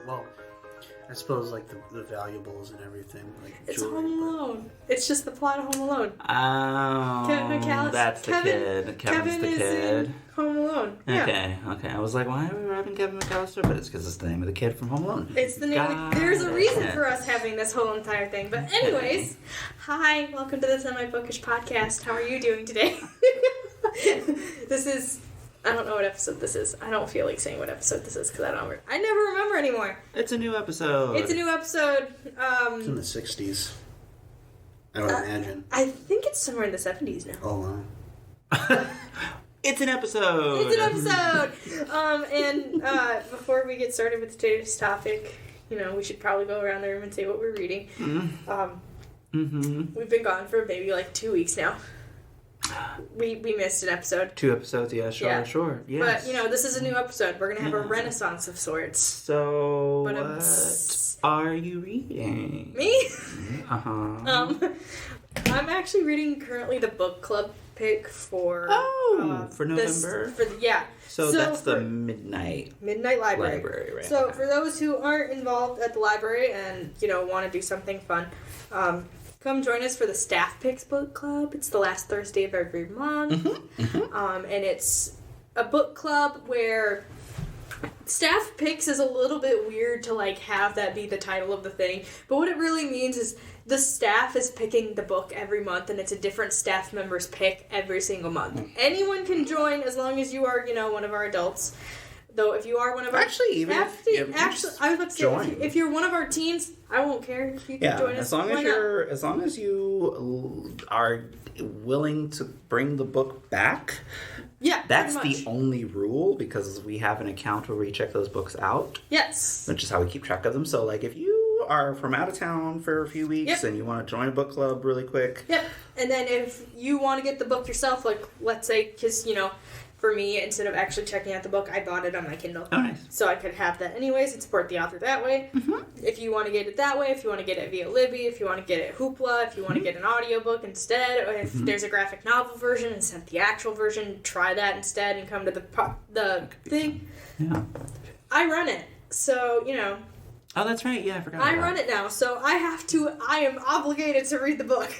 well, I suppose like the valuables and everything, like It's jewelry. Home Alone. It's just the plot of Home Alone. Oh, Kevin McAllister. that's the kid. Kevin's Kevin the is kid. in Home Alone. Yeah. Okay. I was like, why are we rapping Kevin McAllister? But it's because it's the name of the kid from Home Alone. It's the name of the, there's a reason for us having this whole entire thing. But anyways, hi, welcome to the Semi-Bookish podcast. How are you doing today? This is, I don't know what episode this is. I don't feel like saying what episode this is because I never remember anymore. It's a new episode. It's a new episode. It's in the 60s. I would imagine. I think it's somewhere in the 70s now. Oh, wow. It's an episode. It's an episode. And before we get started with today's topic, we should probably go around the room and say what we're reading. We've been gone for maybe like 2 weeks now. We missed an episode. 2 episodes, yeah, sure. Yes. But, this is a new episode. We're going to have a renaissance of sorts. So, But what are you reading? Me? Uh-huh. I'm actually reading currently the book club pick for... for November? So that's the Midnight Library. Right? So Okay. for those who aren't involved at the library and, want to do something fun, come join us for the Staff Picks Book Club. It's the last Thursday of every month. And it's a book club where Staff Picks is a little bit weird to, have that be the title of the thing. But what it really means is the staff is picking the book every month, and it's a different staff member's pick every single month. Anyone can join as long as you are, one of our adults. Though if you are one of our... Actually, even I was about to say, if you're one of our teens, I won't care if you can join us. As long as you are willing to bring the book back. Yeah, that's pretty the much. only rule, because we have an account where we check those books out. Yes. Which is how we keep track of them. So, if you are from out of town for a few weeks and you want to join a book club really quick. Yep. And then if you want to get the book yourself, let's say, because, for me, instead of actually checking out the book, I bought it on my Kindle. Oh, nice. So I could have that anyways and support the author that way. If you want to get it that way, if you want to get it via Libby, if you want to get it Hoopla, if you want to get an audiobook instead, or if there's a graphic novel version instead of the actual version, try that instead and come to the thing. Yeah. I run it. So, Oh, that's right. Yeah, I forgot. I run it now, so I am obligated to read the book.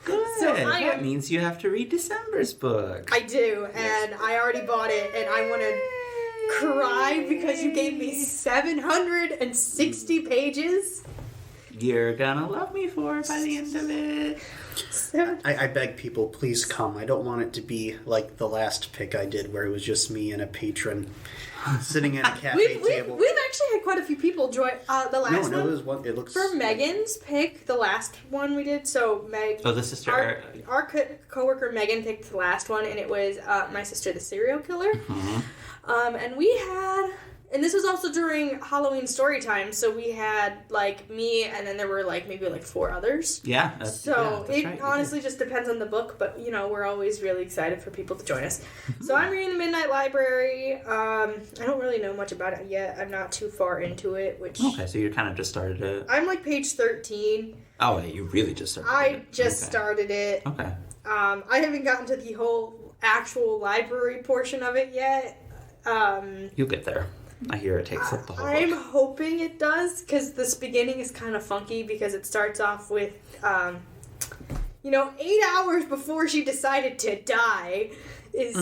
Good. So that means you have to read December's book. I do, and I already bought it, and I want to cry because you gave me 760 pages. You're gonna love me for it by the end of it. I beg people, please come. I don't want it to be like the last pick I did where it was just me and a patron sitting at a cafe table. We've actually had quite a few people join the last one. It was one. It looks for Megan's pick, the last one we did. So Meg, the sister, our coworker Megan picked the last one, and it was My Sister the Serial Killer. And we had, and this was also during Halloween story time. So we had me, and then there were maybe 4 others. Yeah. That's right. Honestly just depends on the book, but we're always really excited for people to join us. So I'm reading the Midnight Library. I don't really know much about it yet. I'm not too far into it, which... Okay, so you kind of just started it. I'm page 13. Oh, wait, you really just started it. I just started it. Okay. I haven't gotten to the whole actual library portion of it yet. You'll get there. I hear it takes up the whole I'm book. hoping it does, because this beginning is kind of funky, because it starts off with, 8 hours before she decided to die is,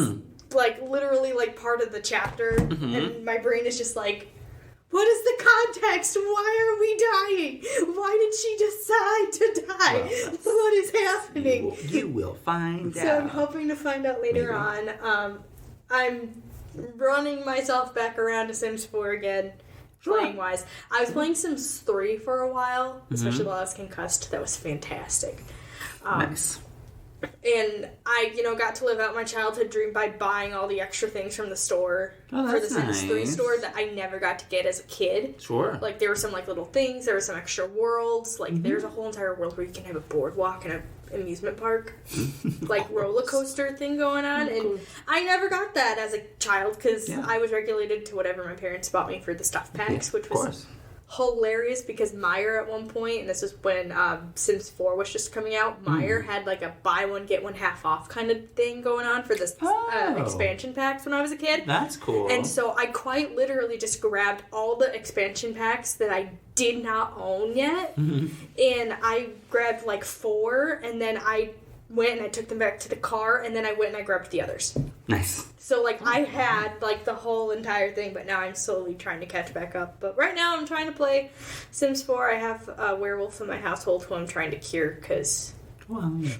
literally, part of the chapter, and my brain is just what is the context? Why are we dying? Why did she decide to die? Well, what is happening? You will find out. So I'm hoping to find out later on. I'm running myself back around to Sims 4 again, playing-wise. I was playing Sims 3 for a while, especially while I was concussed. That was fantastic. Nice. And I, got to live out my childhood dream by buying all the extra things from the store for the Sims 3 store that I never got to get as a kid. Sure. There were some, little things. There were some extra worlds. There's a whole entire world where you can have a boardwalk and an amusement park, roller coaster thing going on. And I never got that as a child because I was regulated to whatever my parents bought me for the stuff packs, which was hilarious because Meyer at one point, and this is when Sims 4 was just coming out, Meyer had like a buy one get one half off kind of thing going on for this expansion packs when I was a kid. That's cool. And so I quite literally just grabbed all the expansion packs that I did not own yet, and I grabbed like 4, and then I went and I took them back to the car, and then I went and I grabbed the others. Nice. So, like, I had, like, the whole entire thing, but now I'm slowly trying to catch back up. But right now I'm trying to play Sims 4. I have a werewolf in my household who I'm trying to cure, because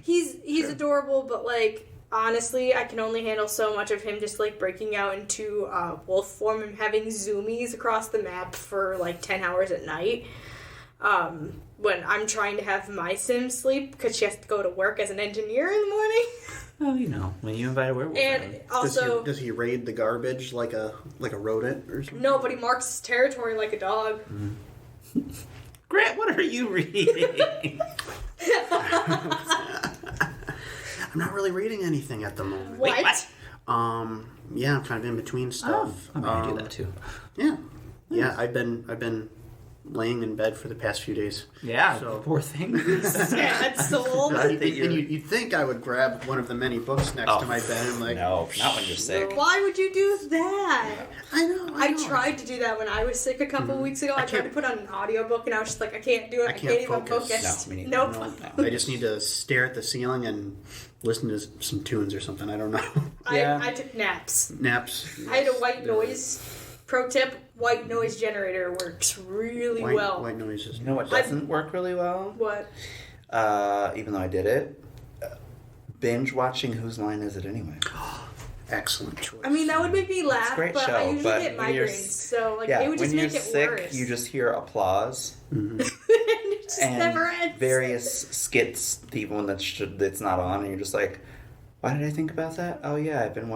he's adorable, but, like, honestly, I can only handle so much of him just, like, breaking out into wolf form and having zoomies across the map for, like, 10 hours at night. When I'm trying to have my sim sleep because she has to go to work as an engineer in the morning. Well, you know, when you invite a werewolf And also... Does he raid the garbage like a rodent or something? No, but he marks his territory like a dog. Grant, what are you reading? I'm not really reading anything at the moment. What? Wait, what? Yeah, I'm kind of in between stuff. I do that too. Yeah. Yeah, I've been laying in bed for the past few days. Yeah, So- poor thing. Sad soul. And you'd think I would grab one of the many books next to my bed and like... No, not when you're sick. Why would you do that? I know. I tried to do that when I was sick a couple weeks ago. I tried to put on an audiobook and I was just like, I can't do it. I can't even focus. No, me neither. Nope. No. I just need to stare at the ceiling and listen to some tunes or something. I don't know. Yeah. I took naps. Naps. I had a white noise. Pro tip, white noise generator works really well. White noises. You know what doesn't work really well? What? Even though I did it, binge watching Whose Line Is It Anyway? Excellent choice. I mean, that would make me laugh, a great but show, I usually but get when you're migraines, so like Yeah, it would just when you're make it sick, worse. you just hear applause it just and never ends. various skits, even when that's not on, and you're just like, why did I think about that? Oh yeah, I've been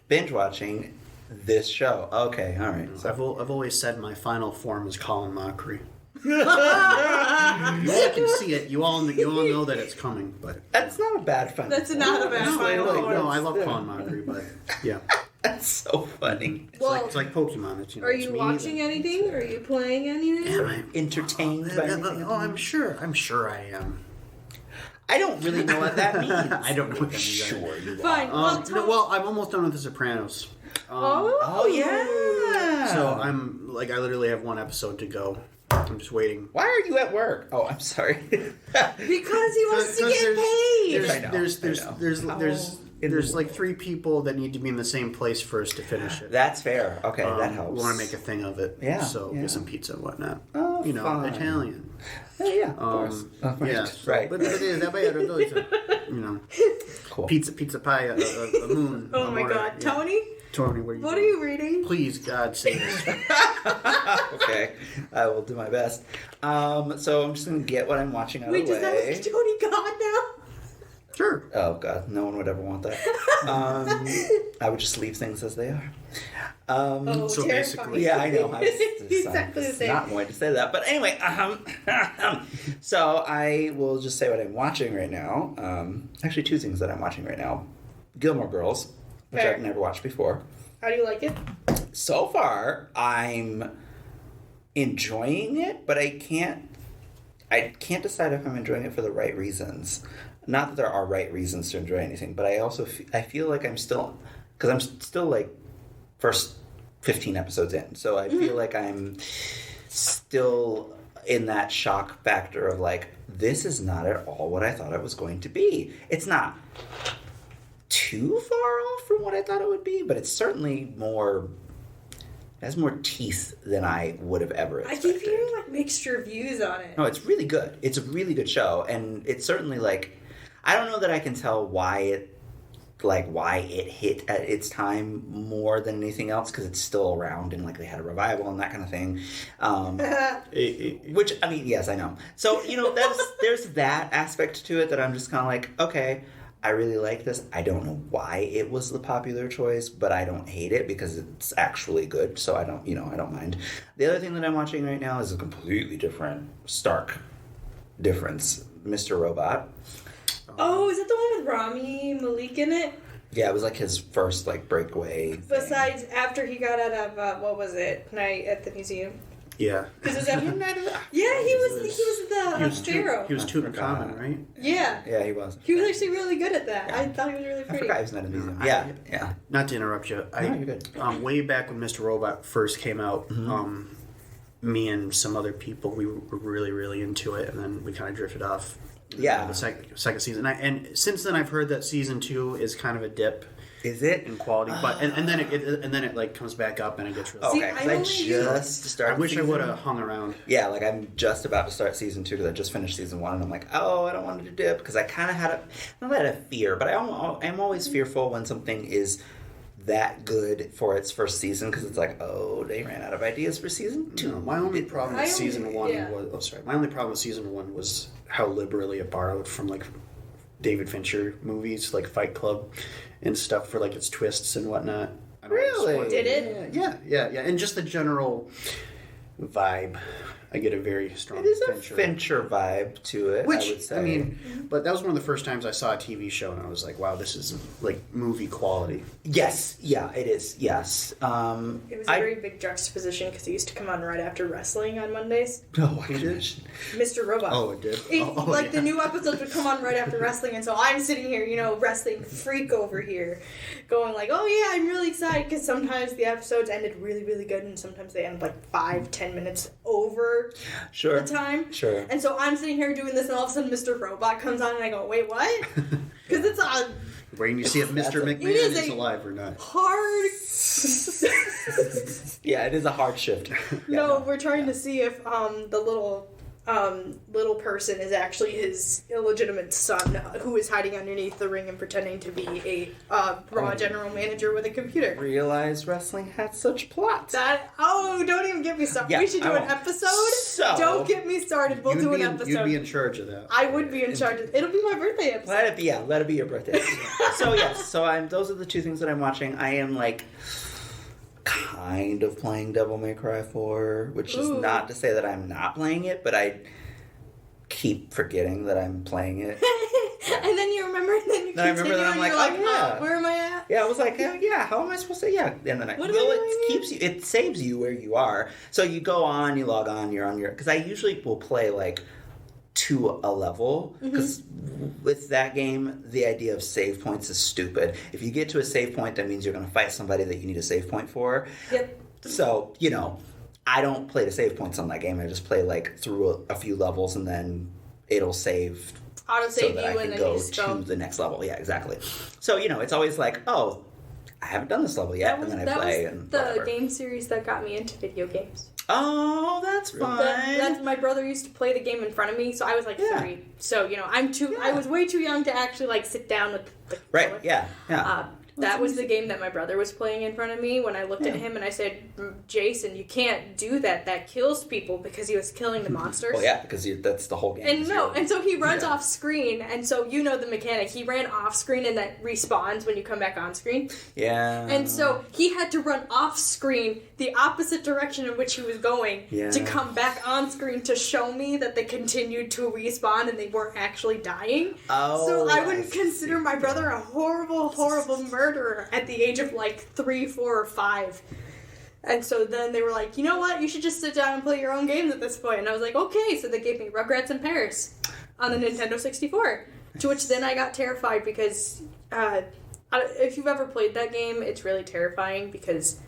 binge watching this show. Okay, all right. So I've always said my final form is Colin Mockery. You all can see it. You all know that it's coming, but that's not a bad fun. That's not a bad final form. no, I love Colin Mockery, but yeah, That's so funny. it's like Pokemon. It's, Are it's you me watching anything? Are you playing anything? Am I Entertained by anything? Oh, I'm sure I am. I don't really know what that means. I don't know what that means. Sure, you Fine. are. Well, I'm almost done with The Sopranos. Oh yeah. So I literally have one episode to go. I'm just waiting. Why are you at work? Oh, I'm sorry. because he wants to get paid. I know. There's like 3 people that need to be in the same place first to finish it. That's fair. Okay, that helps. We want to make a thing of it. Yeah, So yeah. get some pizza and whatnot. Oh, fine. Italian. Oh, yeah, of course. Yeah. So, right. But Cool. pizza pie, a moon. Oh my God, Yeah. Tony, Tony, what are you reading? Please, God, say this. Okay, I will do my best. So I'm just gonna get what I'm watching out Wait, of the does that way. make Tony God now? Sure. Oh God, no one would ever want that. I would just leave things as they are. Oh, so terrifying. basically- Yeah, I know. Exactly the same. Not going to say that, but anyway. So I will just say what I'm watching right now. Actually, 2 things that I'm watching right now: Gilmore Girls, which Fair. I've never watched before. How do you like it? So far, I'm enjoying it, but I can't decide if I'm enjoying it for the right reasons. Not that there are right reasons to enjoy anything, but I also I feel like I'm still like first 15 episodes in, so I feel like I'm still in that shock factor of like, this is not at all what I thought it was going to be. It's not too far off from what I thought it would be, but it's certainly has more teeth than I would have ever expected. I keep hearing like mixed reviews on it. No, it's really good. It's a really good show, and it's certainly like, I don't know that I can tell why it hit at its time more than anything else, because it's still around and like they had a revival and that kind of thing. Which, I mean, yes, I know. So, there's that aspect to it that I'm just kind of like, okay, I really like this. I don't know why it was the popular choice, but I don't hate it because it's actually good. So I don't mind. The other thing that I'm watching right now is a completely different, stark difference. Mr. Robot. Oh, is that the one with Rami Malek in it? Yeah, it was like his first breakaway thing. Besides, after he got out of what was it? Night at the Museum. Yeah. Because is that He might have- Yeah, he was the He was pharaoh. He was Tutankhamun, right? Yeah. Yeah, he was. He was actually really good at that. Yeah. I thought he was really I pretty. forgot he was in a museum. I- Yeah. Not to interrupt you. No, you're good. Way back when Mr. Robot first came out, me and some other people, we were really, really into it, and then we kind of drifted off. Yeah. The second season. And since then, I've heard that season 2 is kind of a dip Is it? in quality, but and then it like comes back up and it gets really. See, Okay, I because I only just started. I wish I season- would have hung around. Yeah, like I'm just about to start season 2 because I just finished season 1, and I'm like, oh, I don't want it to dip because I kind of had not that a fear, but I'm always fearful when something is that good for its first season because it's like, oh, they ran out of ideas for season 2. No, my only problem with I only- season 1 yeah. was my only problem with season 1 was how liberally it borrowed from like David Fincher movies like Fight Club and stuff for like its twists and whatnot. I don't wanna Really? spoil Did it? Yeah, and just the general vibe. I get a very strong It is a Fincher vibe to it, Which, I would say. I mean, but that was one of the first times I saw a TV show and I was like, wow, this is like movie quality. Yes, yeah, it is, yes. It was a very big juxtaposition because it used to come on right after wrestling on Mondays. No, I Who can did? imagine. Mr. Robot. Oh, it did? The Yeah. new episodes would come on right after wrestling, and so I'm sitting here, wrestling freak over here, going like, oh yeah, I'm really excited, because sometimes the episodes ended really, really good, and sometimes they end like 5-10 minutes over Sure. the time. Sure. And so I'm sitting here doing this, and all of a sudden Mr. Robot comes on, and I go, wait, what? Because it's a Waiting to see if Mr. McMahon is is a- alive or not. hard... Yeah, it is a hard shift. No, we're trying to see if the little person is actually his illegitimate son, who is hiding underneath the ring and pretending to be a Raw general manager with a computer. Realize wrestling had such plots. Don't even get me started. Yeah, We should do I an won't. episode. So- Don't get me started. We'll do an episode. You'd be in charge of that. I would be in charge of. It'll be my birthday episode. Let it be your birthday. So yes, those are the two things that I'm watching. I am like kind of playing Devil May Cry 4, which is Ooh. not to say that I'm not playing it, but I keep forgetting that I'm playing it. And then you remember, and then you Then I continue, remember that I'm and like, you're oh, yeah. where am I at? Yeah, I was like, oh, yeah, how am I supposed to? Yeah, and then What am I doing it keeps you. It saves you where you are. So you go on, you log on, you're on your. Because I usually will play like to a level because with that game the idea of save points is stupid. If you get to a save point, that means you're going to fight somebody that you need a save point for. Yep. So I don't play to save points on that game. I just play like through a few levels and then it'll save Auto so save that you, I and can then go you just go. to the next level. Yeah, exactly. So it's always like, oh, I haven't done this level yet, and then I play and the whatever. game series that got me into video games. Oh, that's fun. That's my brother used to play the game in front of me, so I was like Yeah. 3. So I'm too. I was way too young to actually like sit down with the Right? controller. Yeah. That was the game that my brother was playing in front of me when I looked at him and I said, Jason, you can't do that. That kills people, because he was killing the monsters. Well, yeah, because that's the whole game. And is no, you're- and so he runs Yeah. off screen, and so the mechanic. He ran off screen, and that respawns when you come back on screen. Yeah. And so he had to run off screen the opposite direction in which he was going Yeah. to come back on screen to show me that they continued to respawn and they weren't actually dying. Oh, So I I wouldn't see. consider my brother a horrible, horrible murderer at the age of like 3, 4, or 5. And so then they were like, you know what? You should just sit down and play your own games at this point. And I was like, okay. So they gave me Rugrats in Paris on the Nintendo 64. To which then I got terrified because if you've ever played that game, it's really terrifying because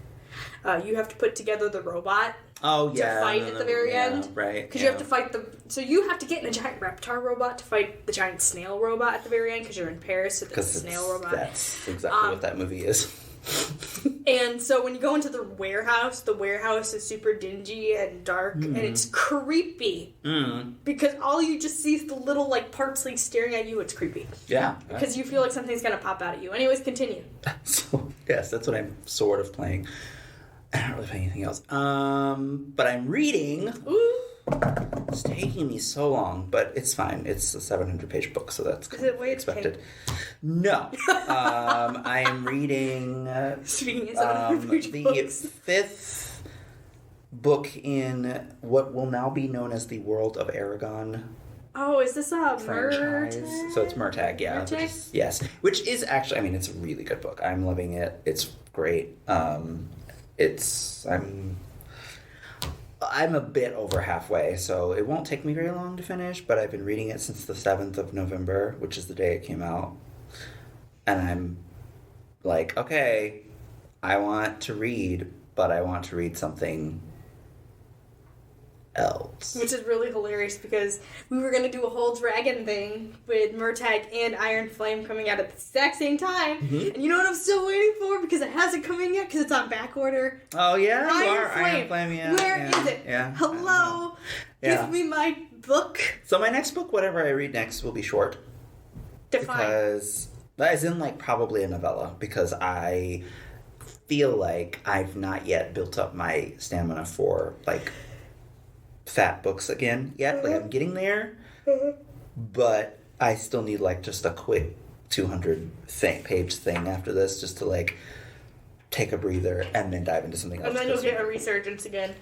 you have to put together the robot Oh, yeah. to fight at the very end. Right. Because you have to fight so you have to get in a giant reptar robot to fight the giant snail robot at the very end because you're in Paris, so there's Because a snail robot. that's exactly what that movie is. And so when you go into the warehouse is super dingy and dark, and it's creepy. Because all you just see is the little, like, parts, like, staring at you. It's creepy. Yeah. Because you feel like something's gonna pop out at you. Anyways, continue. So, yes, that's what I'm sort of playing. I don't really play anything else. But I'm reading. Ooh. It's taking me so long, but it's fine. It's a 700-page book, so that's Is it way expected. No. I am reading Speaking of the books. 5th book in what will now be known as the World of Aragon Oh, is this a franchise. Murtagh? So it's Murtagh, yeah. Murtagh? Yes. Which is actually, it's a really good book. I'm loving it. It's great. I'm a bit over halfway, so it won't take me very long to finish, but I've been reading it since the 7th of November, which is the day it came out. And I'm like, okay, I want to read, but I want to read something else. Which is really hilarious because we were going to do a whole dragon thing with Murtag and Iron Flame coming out at the exact same time. And you know what I'm still waiting for? Because it hasn't come in yet because it's on back order. Oh, yeah? Iron Flame. Yeah. Where is it? Yeah. Hello? Yeah. Give me my book. So my next book, whatever I read next, will be short. Define. Because, as in, like, probably a novella. Because I feel like I've not yet built up my stamina for, like, fat books again yet. Like, I'm getting there. But I still need, like, just a quick 200-page thing after this just to, like, take a breather and then dive into something else. And then you'll get a resurgence again.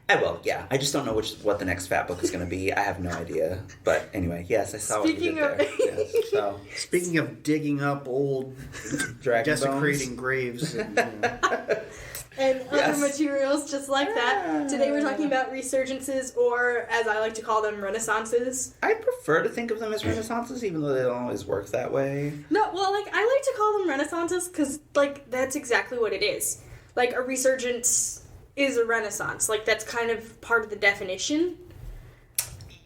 I will, yeah. I just don't know what the next fat book is going to be. I have no idea. But anyway, yes, I saw what you did there. Yes, so. Speaking of digging up old, Dragon desecrating bones. graves. And Yes. other materials just like that. Today we're talking about resurgences, or as I like to call them, renaissances. I prefer to think of them as renaissances, even though they don't always work that way. No, well, like, I like to call them renaissances because, like, that's exactly what it is. Like, a resurgence is a renaissance. Like, that's kind of part of the definition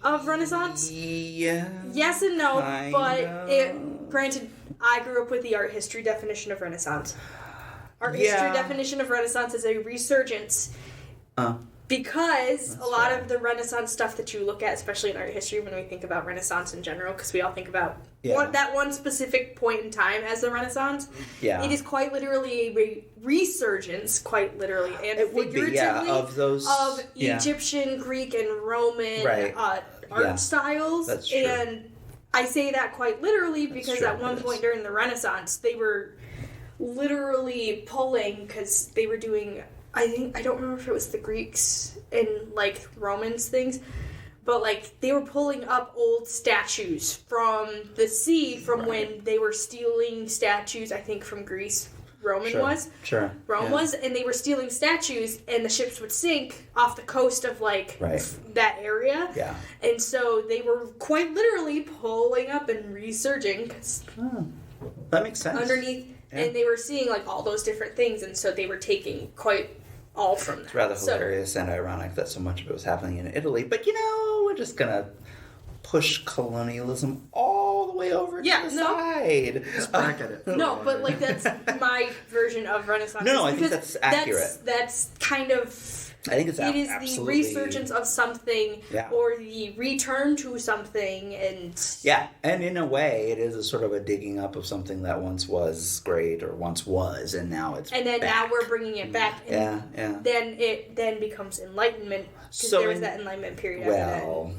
of renaissance. Yeah. Yes and no, kind but of. granted, I grew up with the art history definition of renaissance. Art Yeah. history definition of renaissance is a resurgence. Because a lot fair. of the Renaissance stuff that you look at, especially in art history, when we think about Renaissance in general, because we all think about that one specific point in time as the Renaissance, it is quite literally a resurgence, quite literally and It would be, figuratively, of those of Egyptian, Greek, and Roman art styles. That's true. And I say that quite literally because true, at one it point is. during the Renaissance, they were literally pulling, because they were doing, I don't remember if it was the Greeks and, like, Romans things, but, like, they were pulling up old statues from the sea from when they were stealing statues, I think, from Greece. Rome was, and they were stealing statues, and the ships would sink off the coast of, like, that area. Yeah. And so they were quite literally pulling up and resurging, 'cause that makes sense. underneath, and they were seeing, like, all those different things, and so they were taking quite all from that. It's rather hilarious and ironic that so much of it was happening in Italy. But, you know, we're just going to push colonialism all the way over to the side. Let's bracket it. No, but, like, that's my version of Renaissance. No, I think that's accurate. That's kind of... I think it's it is absolutely... the resurgence of something, or the return to something, and... Yeah, and in a way, it is a sort of a digging up of something that once was great, or once was, and now it's And then back. now we're bringing it back, and then it becomes Enlightenment, because there was that Enlightenment period after that.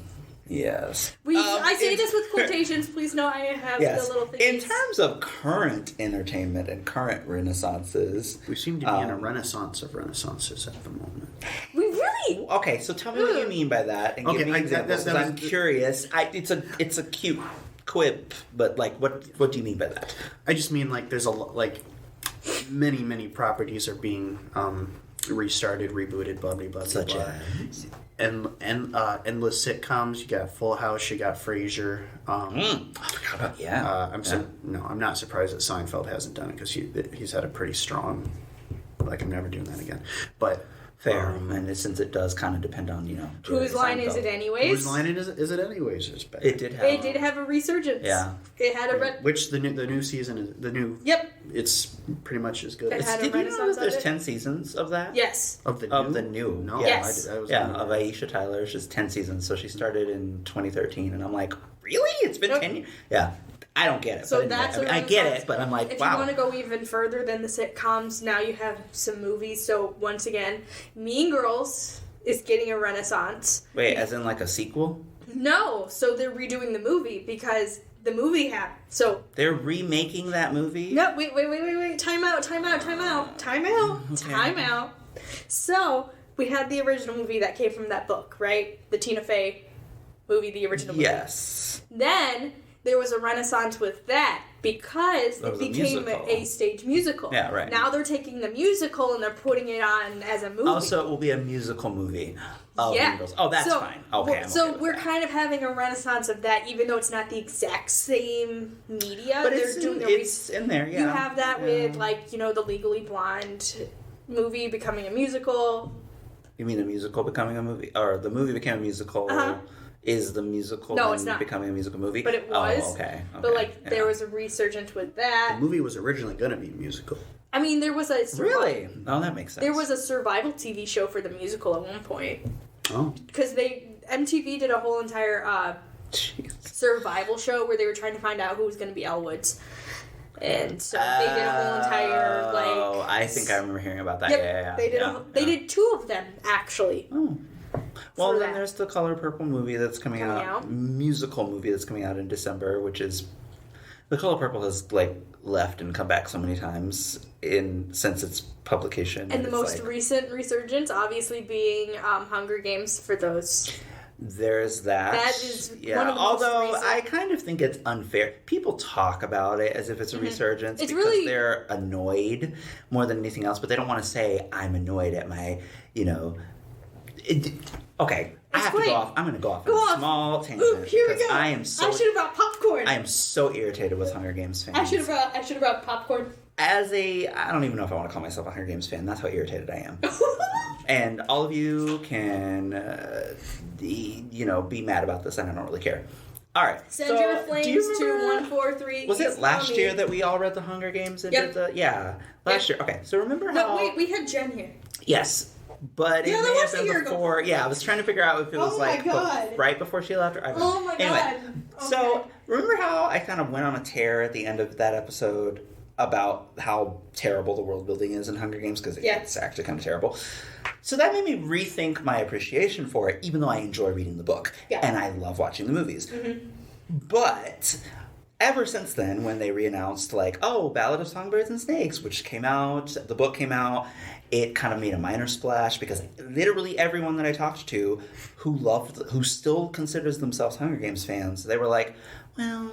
Yes. I say this with quotations. Please know I have the little things. In terms of current entertainment and current renaissances... We seem to be in a renaissance of renaissances at the moment. We really... Okay, so tell me what you mean by that, and give me examples, because I'm curious. It's a cute quip, but, like, what do you mean by that? I just mean, like, there's many properties are being restarted, rebooted, blah, blah, blah, Such blah. as... And endless sitcoms. You got Full House. You got Frasier. I'm not surprised that Seinfeld hasn't done it because he's had a pretty strong. Like, I'm never doing that again. But fair, and since it does kind of depend on whose line is it anyways? Whose line is it anyways? It did have a resurgence. Yeah, it had a which the new season is the new. Yep, it's pretty much as good. It had Did you know that there's 10 seasons of that? Yes. Of the new? No. Yes. I was of Aisha Tyler. She's 10 seasons, so she started in 2013, and I'm like, really? It's been 10 years? Yeah. I don't get it. So but that's anyway, I get it, but I'm like, if wow. If you want to go even further than the sitcoms, now you have some movies. So once again, Mean Girls is getting a renaissance. Wait, as in like a sequel? No, so they're redoing the movie because the movie had so they're remaking that movie. No, wait! Time out! So we had the original movie that came from that book, right? The Tina Fey movie, the original movie. Yes. Then there was a renaissance with that because That it was a became musical. a stage musical. Yeah, right. Now they're taking the musical and they're putting it on as a movie. Also, it will be a musical movie of Yeah. Eagles. Oh, that's fine. Okay, we're kind of having a renaissance of that, even though it's not the exact same media. But they're it's, doing their it's in there, yeah. You have that with, like, you know, the Legally Blonde movie becoming a musical. You mean the musical becoming a movie? Or the movie became a musical? Uh-huh. Is the musical No, then it's not. becoming a musical movie? But it was. Oh, okay. But, like, there was a resurgence with that. The movie was originally going to be a musical. I mean, there was a... Really? Oh, that makes sense. There was a survival TV show for the musical at one point. Oh. Because MTV did a whole entire Jeez. survival show where they were trying to find out who was going to be Elwoods. And so they did a whole entire, like... Oh, I think I remember hearing about that. Yep, Yeah. They did 2 of them, actually. Oh. Well, for then that. there's the Color Purple movie that's coming out. Musical movie that's coming out in December, which is... The Color Purple has, like, left and come back so many times since its publication. And the it's most like, recent resurgence, obviously, being Hunger Games for those. There's that. That is yeah. one of the most Although recent- I kind of think it's unfair. People talk about it as if it's a resurgence It's because really- they're annoyed more than anything else, but they don't want to say I'm annoyed at my, okay. I have to go off. I'm going to go off on a small tangent Ooh, here we because go. I am so. I should have brought popcorn. I am so irritated with Hunger Games fans. I should have brought popcorn. I don't even know if I want to call myself a Hunger Games fan. That's how irritated I am. And all of you can, be mad about this, and I don't really care. All right. Send your flames do you to remember- 143. Was it last year that we all read the Hunger Games and Yep. did the? Yeah, last year. Okay, so remember how? No, wait, we had Jen here. Yes, but Yeah, it that may was have a been year ago. before. Yeah, I was trying to figure out if it was Oh my like God. right before she left or I don't Oh know. my Anyway, God. so Okay. remember how I kind of went on a tear at the end of that episode about how terrible the world building is in Hunger Games because it's actually kind of terrible. So that made me rethink my appreciation for it, even though I enjoy reading the book and I love watching the movies. Mm-hmm. But ever since then, when they re-announced, like, oh, Ballad of Songbirds and Snakes, which came out, the book came out, it kind of made a minor splash because literally everyone that I talked to who still considers themselves Hunger Games fans, they were like, well,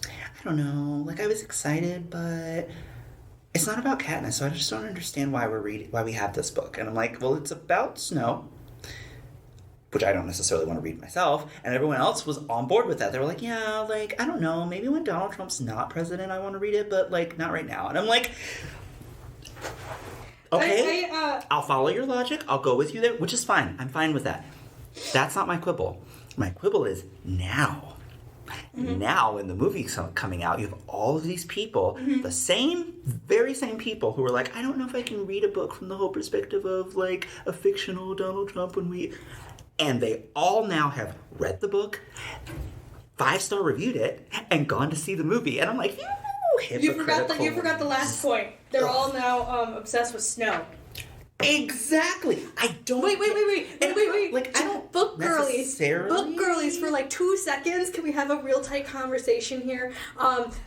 I don't know, like, I was excited, but it's not about Katniss, so I just don't understand why we have this book. And I'm like, well, it's about Snow, which I don't necessarily want to read myself, and everyone else was on board with that. They were like, yeah, like, I don't know, maybe when Donald Trump's not president I want to read it, but, like, not right now. And I'm like, okay, I'll follow your logic, I'll go with you there, which is fine. I'm fine with that. That's not my quibble. My quibble is now. Mm-hmm. Now, when the movie's coming out, you have all of these people, the very same people who are like, I don't know if I can read a book from the whole perspective of, like, a fictional Donald Trump and they all now have read the book, 5-star reviewed it, and gone to see the movie. And I'm like, You forgot the last point. They're all now obsessed with Snow. Exactly. I don't. Wait. Like, I don't. Book girlies, necessarily- for like 2 seconds. Can we have a real tight conversation here?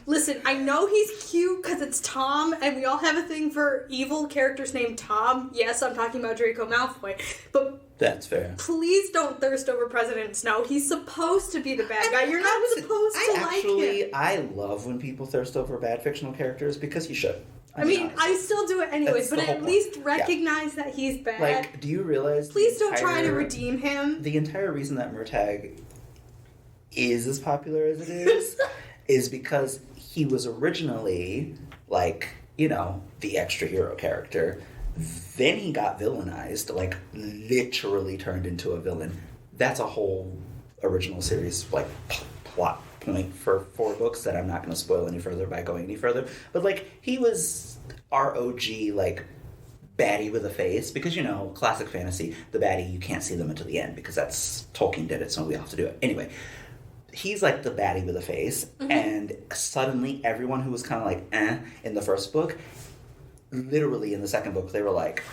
Listen, I know he's cute because it's Tom, and we all have a thing for evil characters named Tom. Yes, I'm talking about Draco Malfoy, but That's fair. please don't thirst over President Snow. He's supposed to be the bad guy. You're not supposed to like him. I love when people thirst over bad fictional characters because you should. I mean, I still do it anyways, That's but the whole at point. least recognize that he's bad. Like, do you realize? Please don't try to redeem him. The entire reason that Murtagh is as popular as it is is because he was originally, like, the extra hero character. Then he got villainized, like, literally turned into a villain. That's a whole original series, like, plot point for 4 books that I'm not going to spoil any further by going any further. But, like, he was ROG, like, baddie with a face. Because, classic fantasy, the baddie, you can't see them until the end because that's Tolkien did it, so we have to do it. Anyway, he's, like, the baddie with a face. Mm-hmm. And suddenly everyone who was kind of like, in the first book, literally in the second book, they were like,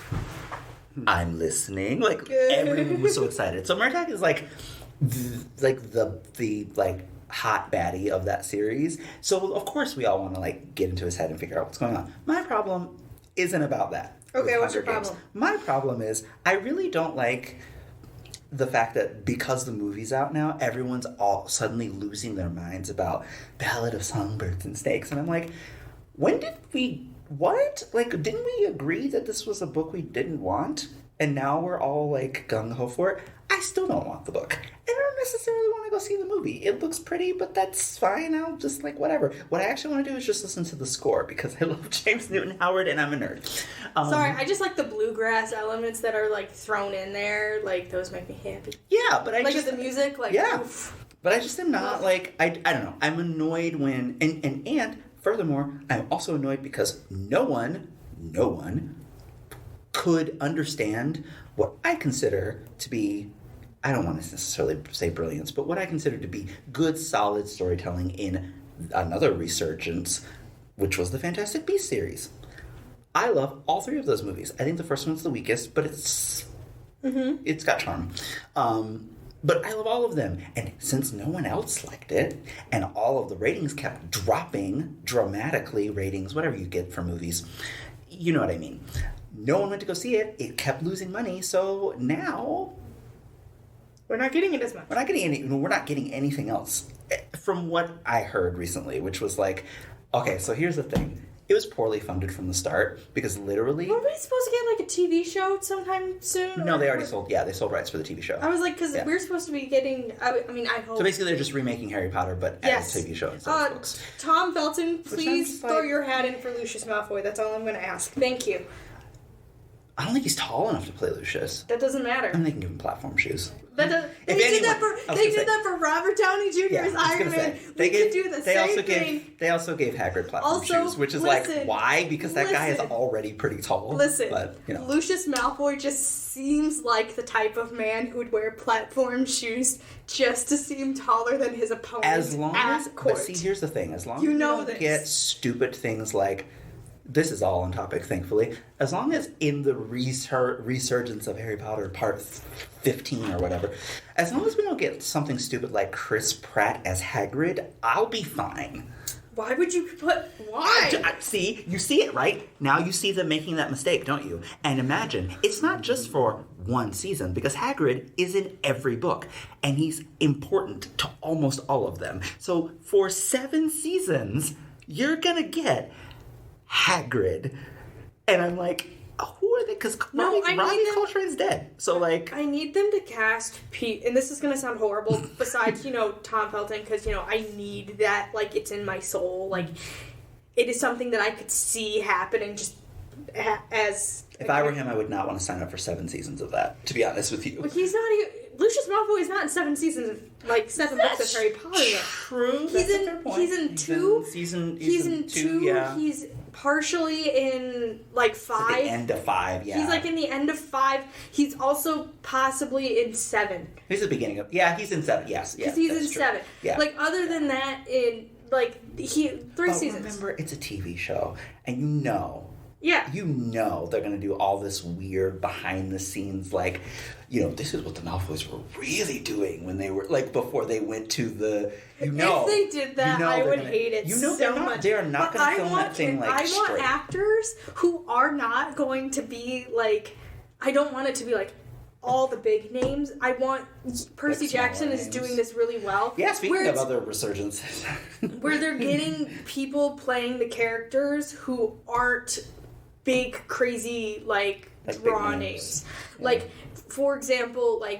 I'm listening. Like, everyone was so excited. So Murtagh is, like, the hot baddie of that series. So, of course, we all want to, like, get into his head and figure out what's going on. My problem isn't about that. Okay, what's your problem? My problem is I really don't like the fact that because the movie's out now, everyone's all suddenly losing their minds about Ballad of Songbirds and Snakes. And I'm like, when did we... What? Like, didn't we agree that this was a book we didn't want? And now we're all, like, gung-ho for it? I still don't want the book. And I don't necessarily want to go see the movie. It looks pretty, but that's fine. I'll just, like, whatever. What I actually want to do is just listen to the score, because I love James Newton Howard, and I'm a nerd. Sorry, I just like the bluegrass elements that are, like, thrown in there. Like, those make me happy. Yeah, but I like, just... Like, the music, like... Yeah. Oof. But I just am not, like... I don't know. I'm annoyed when... And furthermore, I'm also annoyed because no one could understand what I consider to be, I don't want to necessarily say brilliance, but what I consider to be good, solid storytelling in another resurgence, which was the Fantastic Beasts series. I love all three of those movies. I think the first one's the weakest, but it's got charm. But I love all of them. And since no one else liked it, and all of the ratings kept dropping dramatically, ratings, whatever you get for movies, you know what I mean. No one went to go see it. It kept losing money. So now... We're not getting it as much. We're not getting anything else. From what I heard recently, which was like, okay, so here's the thing. It was poorly funded from the start, because literally... Were we supposed to get, like, a TV show sometime soon? No, they already sold... Yeah, they sold rights for the TV show. I was like, because we're supposed to be getting... I mean, I hope... So basically they're just remaking Harry Potter, but as a TV show instead of books. Tom Felton, please throw like... your hat in for Lucius Malfoy. That's all I'm going to ask. Thank you. I don't think he's tall enough to play Lucius. That doesn't matter. I think they can give him platform shoes. They did that for Robert Downey Jr. as Iron Man. We could do the same thing. They also gave Hagrid platform shoes, which is like, why? Because that guy is already pretty tall. Listen, but, you know. Lucius Malfoy just seems like the type of man who would wear platform shoes just to seem taller than his opponent. As long as, but see, here's the thing: as long as you don't get stupid things like. This is all on topic, thankfully. As long as in the resurgence of Harry Potter Part 15 or whatever, as long as we don't get something stupid like Chris Pratt as Hagrid, I'll be fine. Why would you put... Why? See, you see it, right? Now you see them making that mistake, don't you? And imagine, it's not just for one season, because Hagrid is in every book, and he's important to almost all of them. So for 7 seasons, you're gonna get... Hagrid, and I'm like, who are they? Because Robbie Coltrane's dead, so like, I need them to cast Pete, and this is gonna sound horrible. Besides, Tom Felton, because I need that. Like, it's in my soul. Like, it is something that I could see happen, and just as. If I were him, I would not want to sign up for 7 seasons of that. To be honest with you, but he's not even. Lucius Malfoy is not in 7 seasons of, 7 books of Harry Potter yet. True. He's in 2. He's in 2. Yeah. He's partially in 5. At the end of 5, yeah. He's in the end of 5. He's also possibly in 7. He's at the beginning of... Yeah, he's in 7, yes. Because he's in 7. Yeah. Other than that, in, 3 seasons. Remember, it's a TV show, and you know... Yeah. You know they're going to do all this weird behind-the-scenes, this is what the Malfoys were really doing when they were, before they went to the, If they did that, I would hate it so much. They are not going to film that thing, I want actors who are not going to be, I don't want it to be, all the big names. I want... Percy Jackson is doing this really well. Yeah, speaking of other resurgences. Where they're getting people playing the characters who aren't... big, crazy, draw names. Yeah. For example, I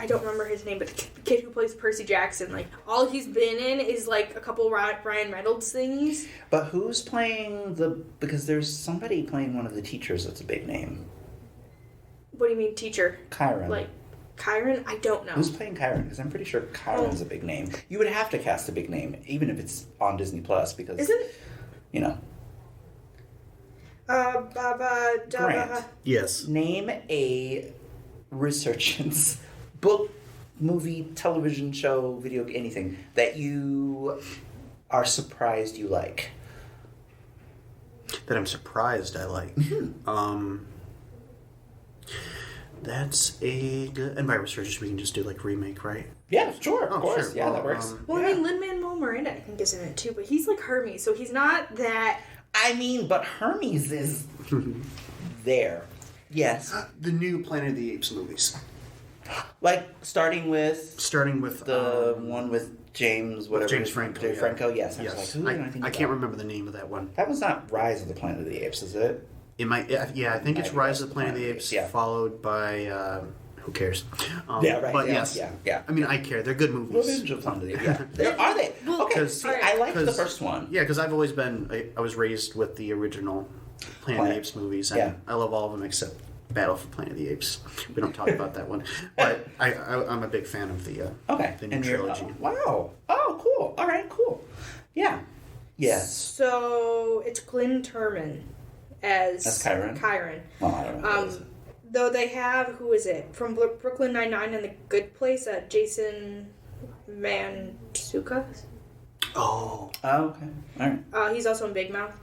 don't remember his name, but the kid who plays Percy Jackson, all he's been in is, a couple Ryan Reynolds thingies. But who's playing because there's somebody playing one of the teachers that's a big name. What do you mean, teacher? Chiron. Chiron? I don't know. Who's playing Chiron? Because I'm pretty sure Chiron's a big name. You would have to cast a big name, even if it's on Disney Plus, because... Isn't... Grant. Yes. Name a resurgence book, movie, television show, video, anything that you are surprised you like. That I'm surprised I like. Mm-hmm. That's a good... And by resurgence, we can just do, remake, right? Yeah, sure, of course. Sure. Yeah, that works. Lin-Manuel Miranda, I think, is in it, too. But he's like Hermes, so he's not that... but Hermes is there. Yes. The new Planet of the Apes movies. Like starting with the one with James, whatever. James Franco. James Franco, yes. I Yes. was like, I can't remember the name of that one. That was not Rise of the Planet of the Apes, is it? It might. Yeah, I think it's Rise of the Planet of the Apes, yeah. followed by. Who cares? Yeah, right. But yeah, yes, yeah. I mean, I care. They're good movies. Revenge of the Planet of the Apes. Yeah. Are they? Well, Okay, see, I liked the first one. Yeah, because I've always been. I was raised with the original Planet of the Apes movies, and Yeah. I love all of them except Battle for Planet of the Apes. We don't talk about that one, but I'm a big fan of the the new trilogy. Wow. Oh, cool. All right, cool. Yeah. Yes. So it's Glynn Turman as Chiron? Chiron. Well, I don't know. Who it is. Though they have, who is it? From Brooklyn Nine-Nine and The Good Place, Jason Mantzoukas. Oh, Okay. All right. He's also in Big Mouth.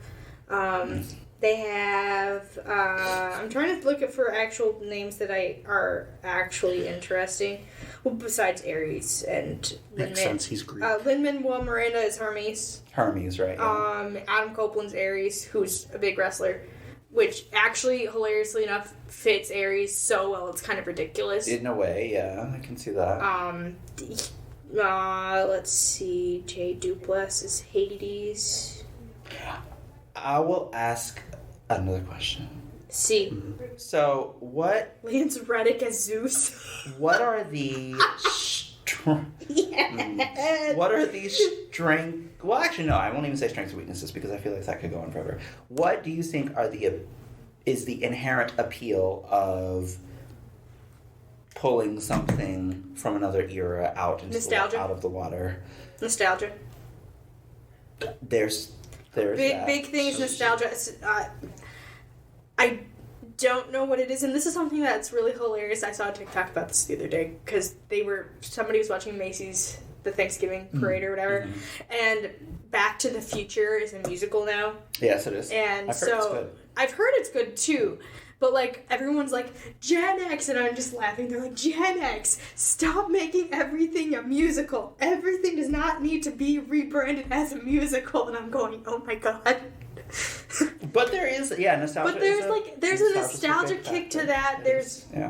They have, I'm trying to look for actual names that are actually interesting. Well, besides Ares and makes sense. He's Greek. Lin-Manuel Miranda is Hermes. Hermes, right? Yeah. Adam Copeland's Ares, who's a big wrestler, which actually, hilariously enough, fits Ares so well. It's kind of ridiculous. In a way, yeah, I can see that. Let's see. Jay Duplass is Hades. I will ask another question. See. So, what Lance Reddick as Zeus. what are the Yes. what are these strengths? Well, actually, no. I won't even say strengths and weaknesses because I feel like that could go on forever. What do you think is the inherent appeal of pulling something from another era out into out of the water? Nostalgia. There's Big thing is nostalgia. I don't know what it is, and this is something that's really hilarious. I saw a TikTok about this the other day because somebody was watching Macy's the Thanksgiving parade or whatever, and Back to the Future is a musical now. Yes, it is. And I've heard it's good. too. But, like, everyone's like, Gen X, and I'm just laughing. They're like, Gen X, stop making everything a musical. Everything does not need to be rebranded as a musical. And I'm going, oh my god. But there is, nostalgia. But there's a nostalgia kick to that.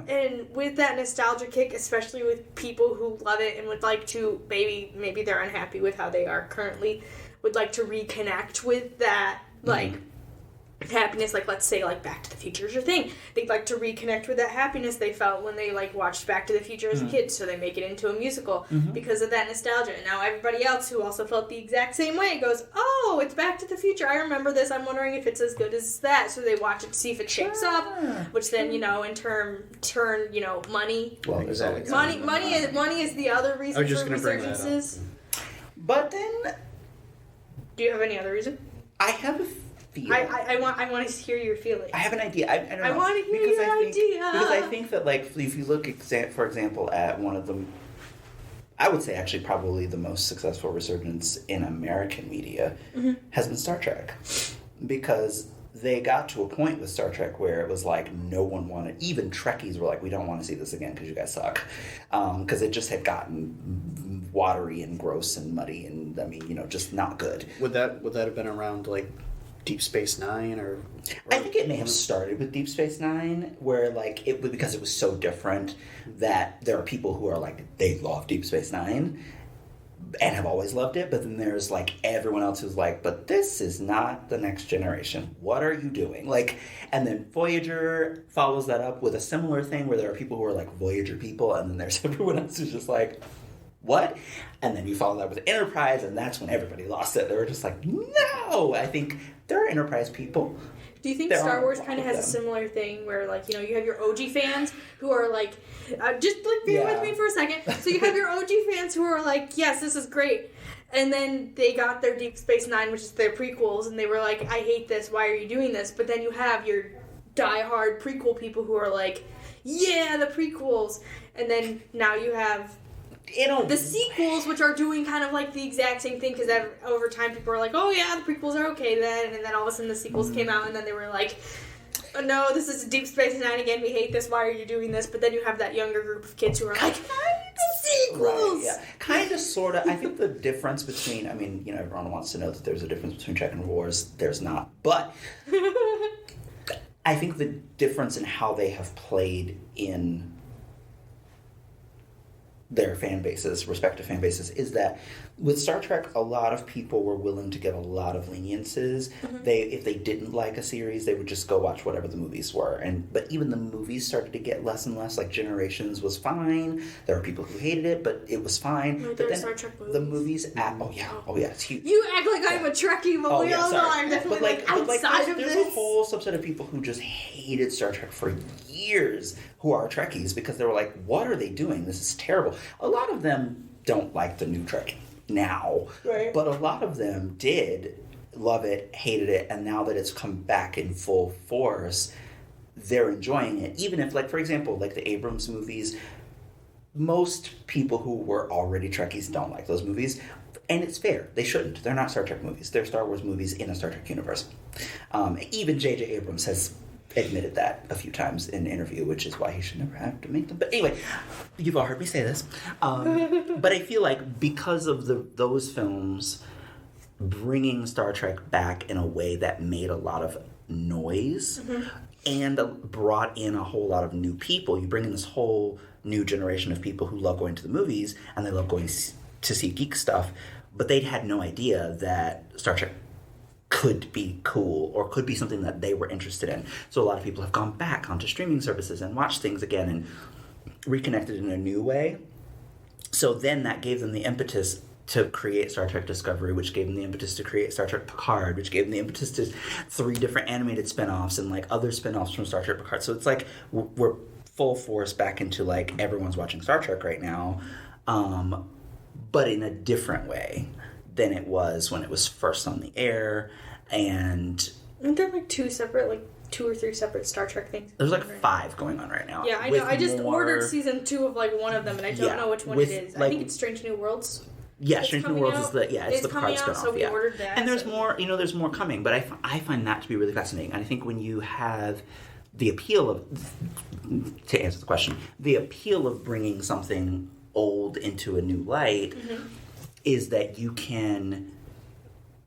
And with that nostalgia kick, especially with people who love it and would like to, maybe they're unhappy with how they are currently, would like to reconnect with that, like, happiness, like, let's say, like, Back to the Future is your thing. They'd like to reconnect with that happiness they felt when they, like, watched Back to the Future as a kid, so they make it into a musical because of that nostalgia. And now everybody else who also felt the exact same way goes, oh, it's Back to the Future, I remember this, I'm wondering if it's as good as that. So they watch it to see if it shapes up, which then, in turn, money. Well, exactly. Money is the other reason for resurgences. But then, do you have any other reason? I have a feeling. I want to hear your feeling. I have an idea. I don't know. I want to hear your idea. Because I think that, like, if you look, for example, at one of the, I would say actually probably the most successful resurgence in American media has been Star Trek. Because they got to a point with Star Trek where it was like no one wanted, even Trekkies were like, we don't want to see this again because you guys suck. Because it just had gotten watery and gross and muddy and, I mean, just not good. Would that have been around, like, Deep Space Nine or I think it may have started with Deep Space Nine, where like it was because it was so different that there are people who are like they love Deep Space Nine and have always loved it, but then there's like everyone else who's like, but this is not the next generation. What are you doing? Like, and then Voyager follows that up with a similar thing where there are people who are like Voyager people, and then there's everyone else who's just like, what? And then you follow that with Enterprise, and that's when everybody lost it. They were just like, no! I think there are Enterprise people. Do you think Star Wars kind of has a similar thing where, like, you have your OG fans who are like, just like bear with me for a second. So you have your OG fans who are like, yes, this is great. And then they got their Deep Space Nine, which is their prequels, and they were like, I hate this, why are you doing this? But then you have your diehard prequel people who are like, yeah, the prequels. And then now you have the sequels, which are doing kind of like the exact same thing, because over time people were like, oh yeah, the prequels are okay then, and then all of a sudden the sequels came out, and then they were like, oh, no, this is Deep Space Nine again, we hate this, why are you doing this? But then you have that younger group of kids who are like, the sequels! Right, yeah. Kind of, sort of. I think the difference between, everyone wants to know that there's a difference between Trek and Wars. There's not. But I think the difference in how they have played in their fan bases, respective fan bases, is that with Star Trek, a lot of people were willing to give a lot of leniences. If they didn't like a series, they would just go watch whatever the movies were. But even the movies started to get less and less. Like Generations was fine. There were people who hated it, but it was fine. Like, but then Star Trek movies. the movies, it's huge. You act like I'm a Trekkie, but we all know I'm definitely outside of this. There's a whole subset of people who just hated Star Trek for years, who are Trekkies, because they were like, what are they doing? This is terrible. A lot of them don't like the new Trek now, right. But a lot of them did love it, hated it, and now that it's come back in full force, they're enjoying it. Even if, like, for example, like the Abrams movies, most people who were already Trekkies don't like those movies. And it's fair. They shouldn't. They're not Star Trek movies. They're Star Wars movies in a Star Trek universe. Even J.J. Abrams has admitted that a few times in an interview, which is why he should never have to make them. But anyway, you've all heard me say this. But I feel like because of those films bringing Star Trek back in a way that made a lot of noise and brought in a whole lot of new people, you bring in this whole new generation of people who love going to the movies and they love going to see geek stuff, but they'd had no idea that Star Trek could be cool or could be something that they were interested in. So a lot of people have gone back onto streaming services and watched things again and reconnected in a new way. So then that gave them the impetus to create Star Trek Discovery, which gave them the impetus to create Star Trek Picard, which gave them the impetus to 3 different animated spinoffs and like other spinoffs from Star Trek Picard. So it's like we're full force back into like everyone's watching Star Trek right now, but in a different way than it was when it was first on the air. And aren't there like 2 or 3 separate Star Trek things? There's like 5 going on right now. Yeah, I know. I just ordered season 2 of like one of them, and I don't know which one it is. I think it's Strange New Worlds. Yeah, Strange New Worlds is it's the Picard spinoff. So we ordered that. And there's more. There's more coming. But I find that to be really fascinating. And I think when you have the appeal of, to answer the question, the appeal of bringing something old into a new light is that you can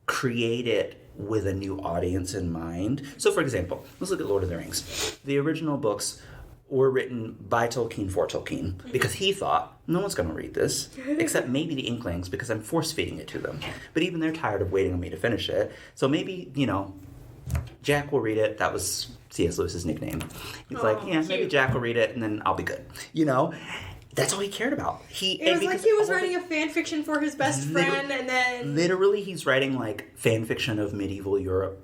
create it with a new audience in mind. So, for example, let's look at Lord of the Rings. The original books were written by Tolkien for Tolkien because he thought, no one's going to read this, except maybe the Inklings because I'm force-feeding it to them. But even they're tired of waiting on me to finish it. So maybe, Jack will read it. That was C.S. Lewis's nickname. He's maybe Jack will read it and then I'll be good. That's all he cared about. It was like he was writing a fan fiction for his best friend, and then literally he's writing like fan fiction of medieval Europe,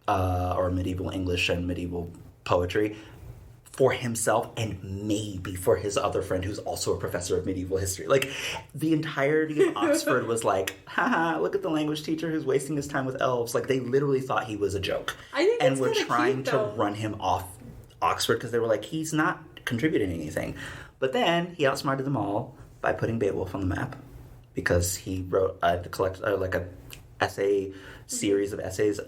or medieval English and medieval poetry for himself and maybe for his other friend who's also a professor of medieval history. Like the entirety of Oxford was like, haha, look at the language teacher who's wasting his time with elves. Like they literally thought he was a joke. I think and were trying to run him off Oxford because they were like, he's not contributing anything. But then he outsmarted them all by putting Beowulf on the map because he wrote a essay series of essays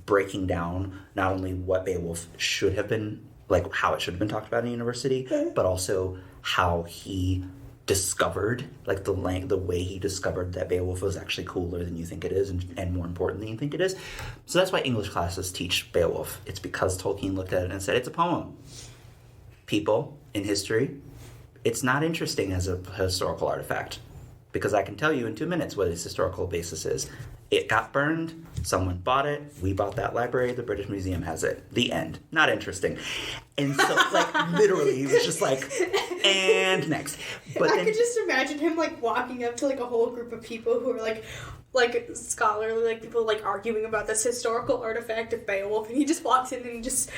breaking down not only what Beowulf should have been, like how it should have been talked about in university, but also how he discovered, like the way he discovered that Beowulf was actually cooler than you think it is and more important than you think it is. So that's why English classes teach Beowulf. It's because Tolkien looked at it and said, it's a poem. People in history, it's not interesting as a historical artifact because I can tell you in 2 minutes what its historical basis is. It got burned. Someone bought it. We bought that library. The British Museum has it. The end. Not interesting. And so, literally, he was just like, and next. But I could just imagine him, walking up to, a whole group of people who are, scholarly, people, arguing about this historical artifact of Beowulf, and he just walks in and he just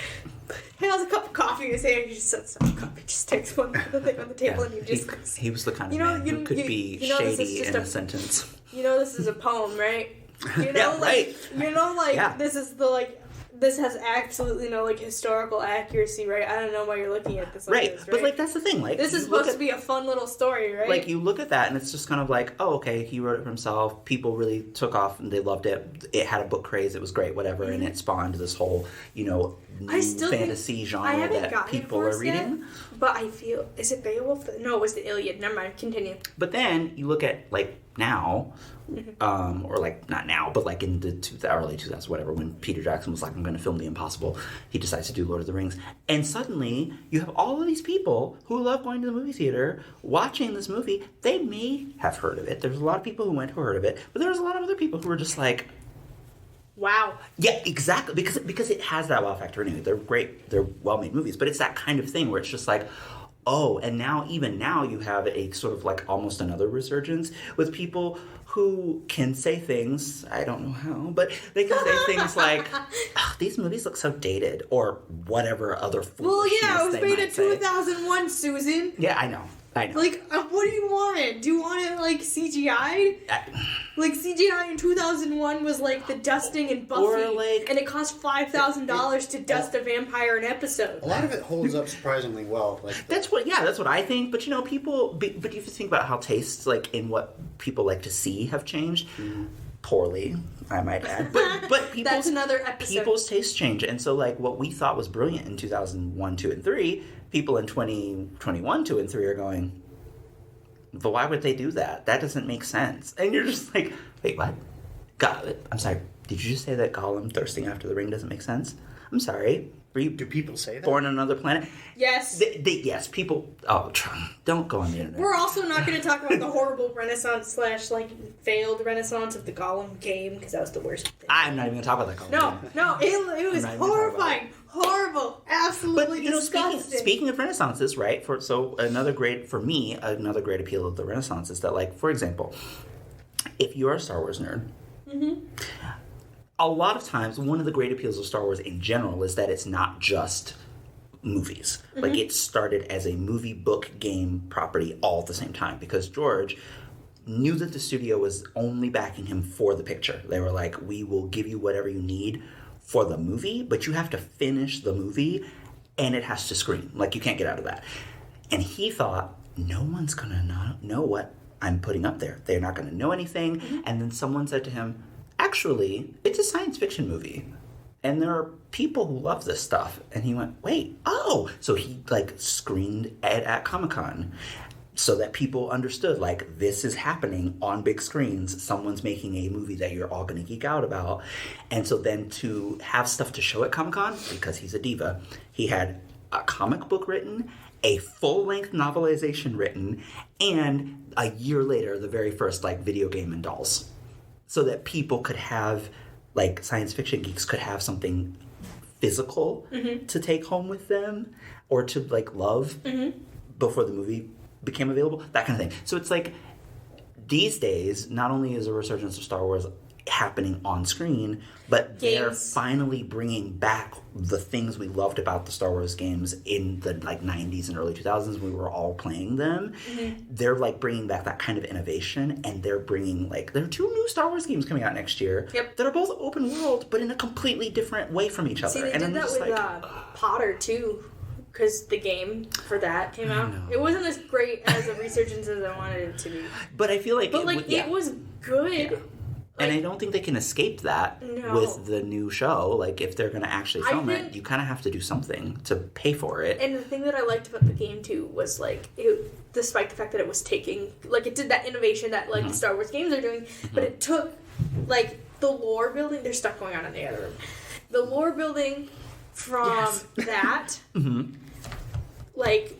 has a cup of coffee in his hand, and he just sets up a cup, he just takes one thing on the table, and he just... He was the kind of man who could be shady in a sentence. This is a poem, right? Right. This is this has absolutely no historical accuracy, right? I don't know why you're looking at this right. this, right? But that's the thing, this is supposed to be a fun little story, right? You look at that and it's just kind of oh, okay, he wrote it for himself. People really took off and they loved it. It had a book craze. It was great, whatever, and it spawned this whole, new fantasy genre that people are reading. But I feel, is it Beowulf? No, it was the Iliad. Never mind, continue. But then you look at now, or like not now, but like in the early 2000s, whatever, when Peter Jackson was like, I'm going to film The Impossible, he decides to do Lord of the Rings, and suddenly you have all of these people who love going to the movie theater, watching this movie. They may have heard of it. There's a lot of people who went who heard of it, but there's a lot of other people who were just like, wow. Yeah, exactly, because it has that wow factor anyway. They're great. They're well-made movies, but it's that kind of thing where it's just like, oh, and now, even now, you have a sort of like almost another resurgence with people who can say things, I don't know how, but they can say things like, oh, these movies look so dated, or whatever other foolishness. Well, yeah, it was they made might in say. 2001, Susan. Yeah, I know. Like, what do you want it? Do you want it, like, CGI'd? Like, CGI in 2001 was, like, the dusting in Buffy, Or, like, and it cost $5,000 to dust a vampire an episode. A lot of it holds up surprisingly well. Like That's what I think. But, you know, people, but if you think about how tastes, like, in what people like to see have changed, poorly, I might add. But people's, That's another episode. People's tastes change. And so, like, what we thought was brilliant in 2001, 2, and 3, people in 2021, 2, and 3 are going, but why would they do that? That doesn't make sense. And you're just like, wait, what? I'm sorry. Did you just say that Gollum thirsting after the ring doesn't make sense? I'm sorry. do people say that? Born on another planet? Yes. Yes, people... Oh, don't go on the internet. We're also not going to talk about the horrible renaissance / like failed renaissance of the Gollum game, because that was the worst thing. I'm not even going to talk about that Gollum game. No, it was horrifying. Horrible. Absolutely But, you know, disgusting. speaking of renaissances, right? Another great appeal of the Renaissance is that, like, for example, if you're a Star Wars nerd, a lot of times, one of the great appeals of Star Wars in general is that it's not just movies. Like, it started as a movie, book, game property all at the same time, because George knew that the studio was only backing him for the picture. They were like, we will give you whatever you need for the movie, but you have to finish the movie, and it has to screen. Like, you can't get out of that. And he thought, no one's going to know what I'm putting up there. They're not going to know anything. And then someone said to him, actually, it's a science fiction movie, and there are people who love this stuff. And he went, wait, oh! So he, like, screened it at Comic-Con so that people understood, like, this is happening on big screens. Someone's making a movie that you're all going to geek out about. And so then to have stuff to show at Comic-Con, because he's a diva, he had a comic book written, a full-length novelization written, and a year later, the very first, like, video game and dolls. So that people could have, like, science fiction geeks could have something physical to take home with them, or to, like, love before the movie became available, that kind of thing. So it's like, these days, not only is a resurgence of Star Wars happening on screen, but they're finally bringing back the things we loved about the Star Wars games in the, like, 90s and early 2000s. We were all playing them. They're, like, bringing back that kind of innovation, and they're bringing, like, there are 2 new Star Wars games coming out next year that are both open world, but in a completely different way from each other. See, they and did I'm that just with like, Potter, too, because the game for that came out. It wasn't as great as a resurgence as I wanted it to be. But I feel like... it was good. Yeah. And I don't think they can escape that with the new show. Like, if they're going to actually film it, you kind of have to do something to pay for it. And the thing that I liked about the game, too, was, like, despite the fact that it was taking... Like, it did that innovation that, like, Star Wars games are doing, but it took, like, the lore building... There's stuff going on in the other room. The lore building from that, like...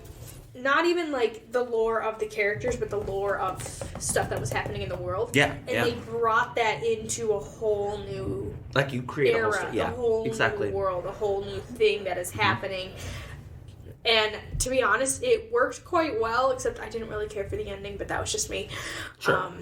Not even, like, the lore of the characters, but the lore of stuff that was happening in the world. Yeah, And they brought that into a whole new like, you create era, a whole new world, a whole new thing that is happening. And to be honest, it worked quite well, except I didn't really care for the ending, but that was just me. Sure.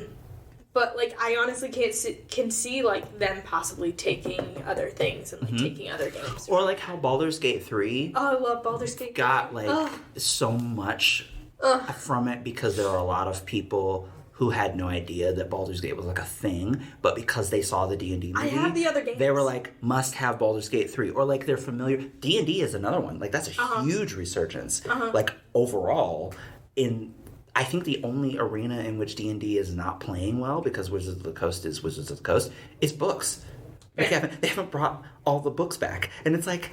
But, like, I honestly can see, like, them possibly taking other things and, like, taking other games. Or, like, how Baldur's Gate 3... Oh, I love Baldur's Gate 3. Got, like, so much from it, because there are a lot of people who had no idea that Baldur's Gate was, like, a thing, but because they saw the D&D movie... I have the other games. They were like, must have Baldur's Gate 3. Or, like, they're familiar... D&D is another one. Like, that's a huge resurgence. Like, overall, I think the only arena in which D&D is not playing well, because Wizards of the Coast is Wizards of the Coast, is books. They haven't brought all the books back. And it's like,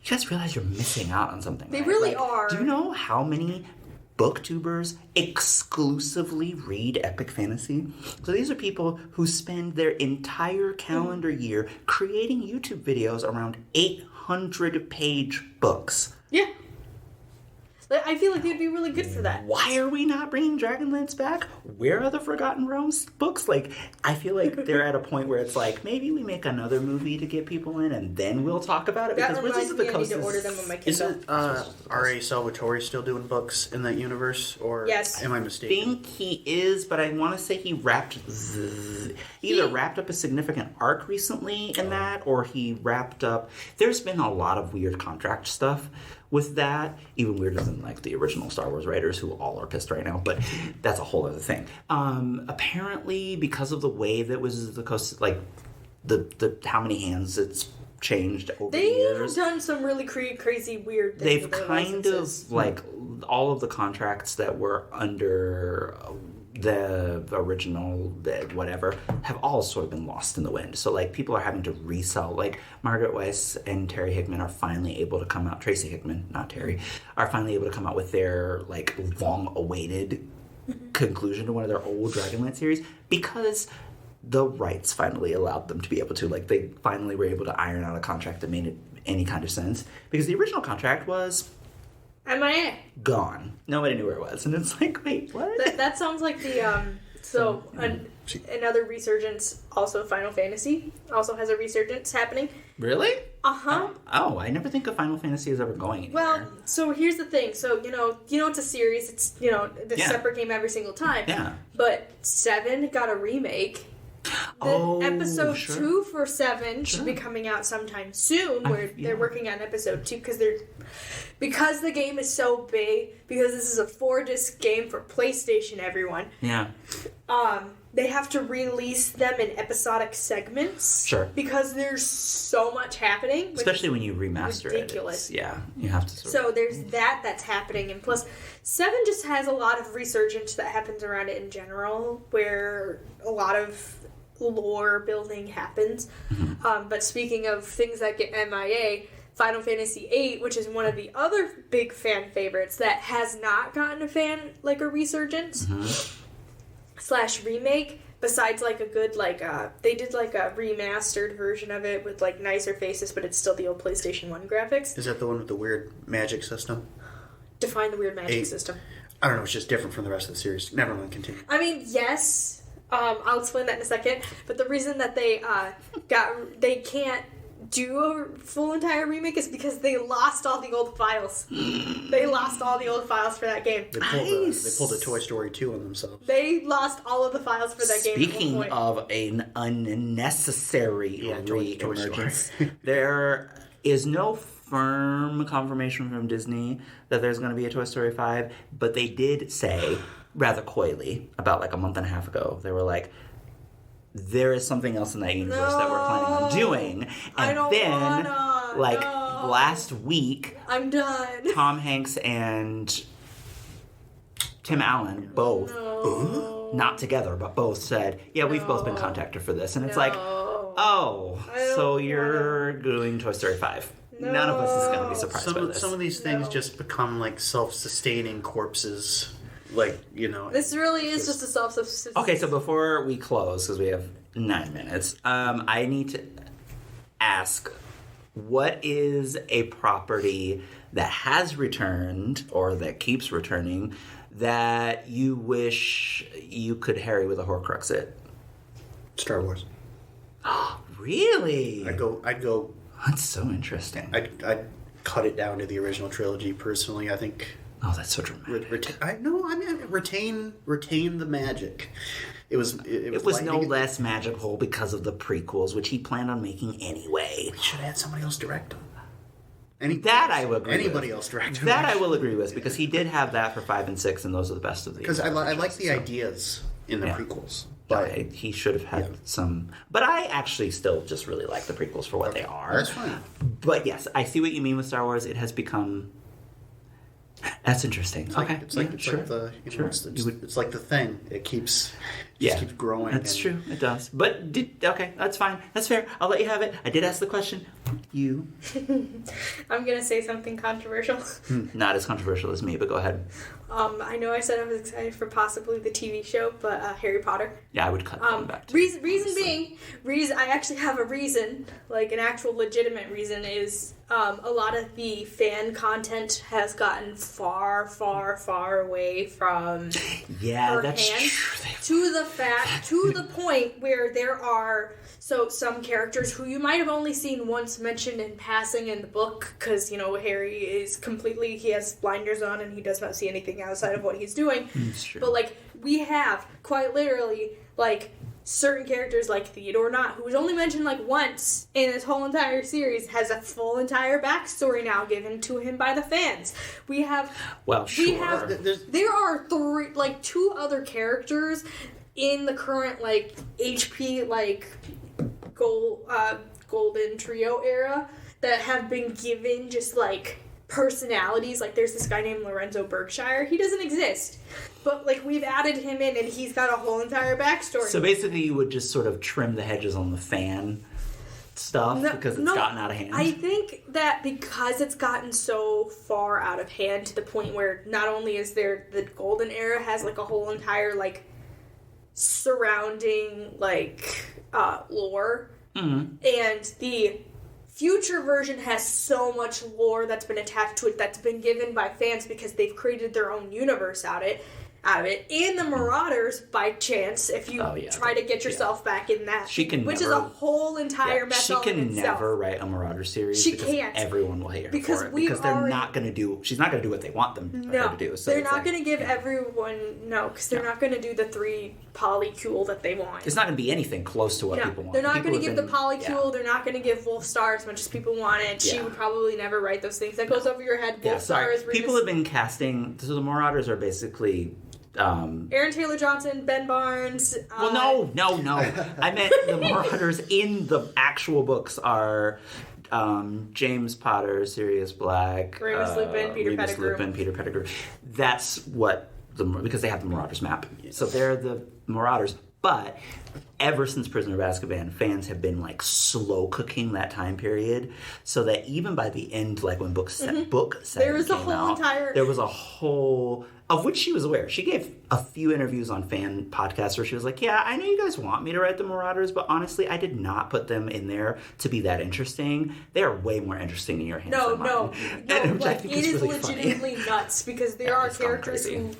you guys realize you're missing out on something, They right? really like, are. Do you know how many booktubers exclusively read epic fantasy. So these are people who spend their entire calendar year creating YouTube videos around 800-page books. Yeah. I feel like they'd be really good for that. Why are we not bringing Dragonlance back? Where are the Forgotten Realms books? Like, I feel like they're at a point where it's like, maybe we make another movie to get people in, and then we'll talk about it. That Because reminds Wizards of the me I need Coast to order them on my Is Kindle. it R.A. Salvatore still doing books in that universe? Or Yes. am I I mistaken? think he is, but I want to say he either wrapped up a significant arc recently in that, or he wrapped up. There's been a lot of weird contract stuff with that, even weirder than like the original Star Wars writers, who all are pissed right now. But that's a whole other thing. Apparently, because of the way that Wizards of the Coast, like the how many hands it's changed over the They've years. done some really crazy, weird things. They've with their kind licenses. of like all of the contracts that were under the original whatever have all sort of been lost in the wind. So like people are having to resell. Like Margaret Weiss and Terry Hickman are finally able to come out. Tracy Hickman, not Terry, are finally able to come out with their like long-awaited conclusion to one of their old Dragonlance series because the rights finally allowed them to be able to. Like they finally were able to iron out a contract that made any kind of sense, because the original contract was MIA. gone. Nobody knew where it was, and it's like, wait, what? That sounds like the another resurgence. Also, Final Fantasy also has a resurgence happening. Really? Uh-huh. Oh, I never think of Final Fantasy as ever going anywhere. Well, so here's the thing. So, you know it's a series. It's, the Yeah. separate game every single time. Yeah. But 7 got a remake. Episode 2 for 7 should be coming out sometime soon, where they're working on episode 2 because the game is so big, because this is a 4-disc game for PlayStation, everyone. Yeah. They have to release them in episodic segments. Sure. Because there's so much happening. which Especially is when you remaster ridiculous. it. Yeah, you have to So there's that's happening, and plus 7 just has a lot of resurgence that happens around it in general, where a lot of lore building happens. But speaking of things that get MIA, Final Fantasy VIII, which is one of the other big fan favorites that has not gotten a resurgence / remake, besides like a good they did like a remastered version of it with like nicer faces, but it's still the old PlayStation 1 graphics. Is that the one with the weird magic system? Define the weird magic 8. system. I don't know, it's just different from the rest of the series. Never mind, continue. I mean, yes. I'll explain that in a second. But the reason that they can't do a full entire remake is because they lost all the old files. They lost all the old files for that game. They pulled a Toy Story 2 on themselves. They lost all of the files for that game. Speaking at one point. of an unnecessary Toy re-emergence, Story. there is no firm confirmation from Disney that there's going to be a Toy Story 5, but they did say, rather coyly, about like a month and a half ago, they were like, there is something else in that universe that we're planning on doing. And last week, I'm done. Tom Hanks and Tim Allen both, not together, but both said, yeah, we've both been contacted for this. And it's like, oh, so you're doing Toy Story 5. None of us is going to be surprised by this. Some of these things just become like self-sustaining corpses. Like, This really is just a self-subsistence. Okay, so before we close, because we have 9 minutes, I need to ask, what is a property that has returned, or that keeps returning, that you wish you could harry with a Horcrux it? Star Wars. Really? I'd go. That's so interesting. I'd cut it down to the original trilogy. Personally, I think. Oh, that's so dramatic. Retain the magic. It was no less magical because of the prequels, which he planned on making anyway. We should have had somebody else direct them. I will agree Anybody with. else direct them. That I will agree with, because he did have that for 5 and 6, and those are the best of the. Because I like the ideas in the prequels. But he should have had some. But I actually still just really like the prequels for what they are. That's fine. But yes, I see what you mean with Star Wars. It has become. That's interesting. It's okay, like the it's like the thing. It keeps growing. That's true. It does. But okay, that's fine. That's fair. I'll let you have it. I did ask the question. You. I'm gonna say something controversial. Not as controversial as me, but go ahead. I know I said I was excited for possibly the TV show, but Harry Potter. Yeah, I would cut that one back too. Reason being, I actually have a reason, like an actual legitimate reason, is a lot of the fan content has gotten far, far, far away from her that's hand true. to the point where there are some characters who you might have only seen once mentioned in passing in the book, because Harry is he has blinders on and he does not see anything outside of what he's doing. That's true. But we have quite literally certain characters like Theodore Nott, who was only mentioned once in this whole entire series, has a full entire backstory now given to him by the fans. We have there are two other characters in the current HP Golden Trio era that have been given just personalities. There's this guy named Lorenzo Berkshire. He doesn't exist, but we've added him in and he's got a whole entire backstory. So basically you would just sort of trim the hedges on the fan stuff because it's gotten out of hand. I think that because it's gotten so far out of hand to the point where not only is there the golden era has a whole entire surrounding lore, and the future version has so much lore that's been attached to it that's been given by fans because they've created their own universe out of it. And the Marauders, by chance, if you try to get yourself back in that, which is a whole entire mess all in itself. She can never write a Marauder series. She can't. Everyone will hate her for it. Because they're not going to do... She's not going to do what they want her to do. So they're not going to give everyone... No, because they're not going to do the 3 polycule that they want. It's not going to be anything close to what people want. They're not going to give the polycule. Yeah. They're not going to give Wolf Star as much as people wanted. Yeah. She would probably never write those things. That goes over your head. Wolf Star is... People have been casting... So the Marauders are basically... Aaron Taylor Johnson, Ben Barnes. No. I meant the Marauders in the actual books are James Potter, Sirius Black, Remus Lupin, Peter Pettigrew. That's what because they have the Marauders map. So they're the Marauders. But ever since Prisoner of Azkaban, fans have been slow cooking that time period, so that even by the end, when book 7 there was came out, there was a whole of which she was aware. She gave a few interviews on fan podcasts where she was like, "Yeah, I know you guys want me to write the Marauders, but honestly, I did not put them in there to be that interesting. They are way more interesting in your hands than mine." No. It is really legitimately nuts because there are characters who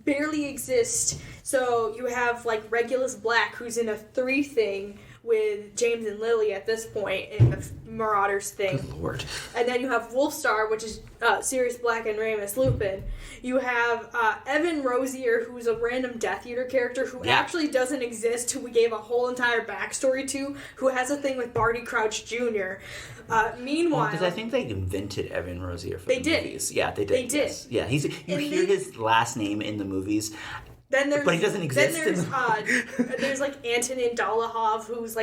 barely exist. So you have Regulus Black, who's in a 3 thing with James and Lily at this point in the Marauders thing. Good Lord. And then you have Wolfstar, which is Sirius Black and Remus Lupin. You have Evan Rosier, who's a random Death Eater character who actually doesn't exist, who we gave a whole entire backstory to, who has a thing with Barty Crouch Jr. Meanwhile... Because I think they invented Evan Rosier for the movies. Yeah, they did. They did. Yes. Yeah, you hear his last name in the movies... But he doesn't exist. Then there's Antonin Dolohov, who's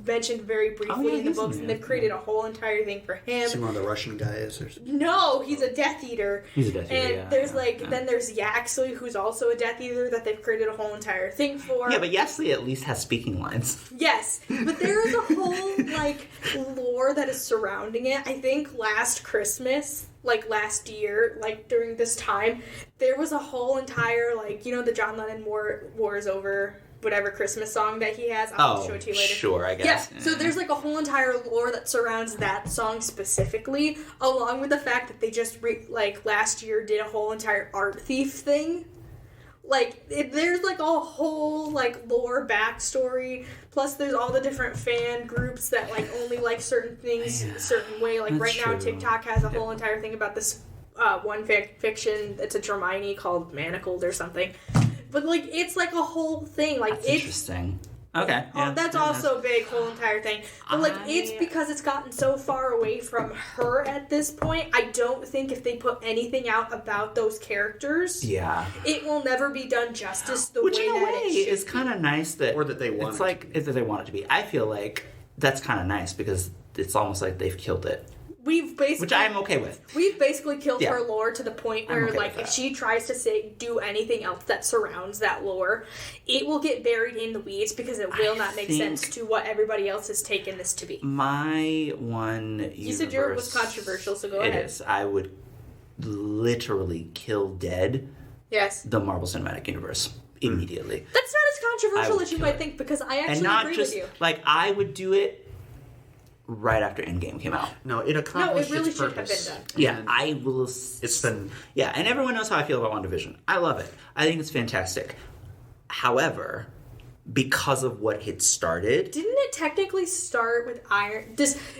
mentioned very briefly in the books, and they've created a whole entire thing for him. Is he one of the Russian guys or something? No, he's a Death Eater. He's a Death Eater. And there's then there's Yaxley, who's also a Death Eater that they've created a whole entire thing for. Yeah, but Yaxley at least has speaking lines. Yes, but there is a whole lore that is surrounding it. I think last Christmas, last year, during this time, there was a whole entire, the John Lennon War is Over, whatever Christmas song that he has. I'll show it to you later. Sure, I guess. Yeah, so there's a whole entire lore that surrounds that song specifically, along with the fact that they just, last year did a whole entire Art Thief thing. There's a whole lore backstory. Plus, there's all the different fan groups that only like certain things a certain way. Right now, TikTok has a whole entire thing about this one fiction. It's a Hermione called Manacled or something. But it's a whole thing. That's interesting. Okay. Yeah, that's also a big whole entire thing. But it's because it's gotten so far away from her at this point. I don't think if they put anything out about those characters, it will never be done justice the way that it should. Is kind of nice that or that they want. It's that they want it to be. I feel like that's kind of nice because it's almost like they've killed it. we've basically... Which I'm okay with. We've basically killed Yeah. her lore to the point I'm where, okay like, with if that. she tries to do anything else that surrounds that lore, it will get buried in the weeds because it will not make sense to what everybody else has taken this to be. My one You said yours was controversial, so go ahead. It is. I would literally kill dead Yes. the Marvel Cinematic Universe immediately. That's not as controversial would as you kill might it. think, because I And actually not agree just, with you. like, I would do it right after Endgame came out. No, it No, accomplished it really its should have purpose. been done. Yeah, And I will... It's been... Yeah, and everyone knows how I feel about WandaVision. I love it. I think it's fantastic. However, because of what had started... Didn't it technically start with Iron...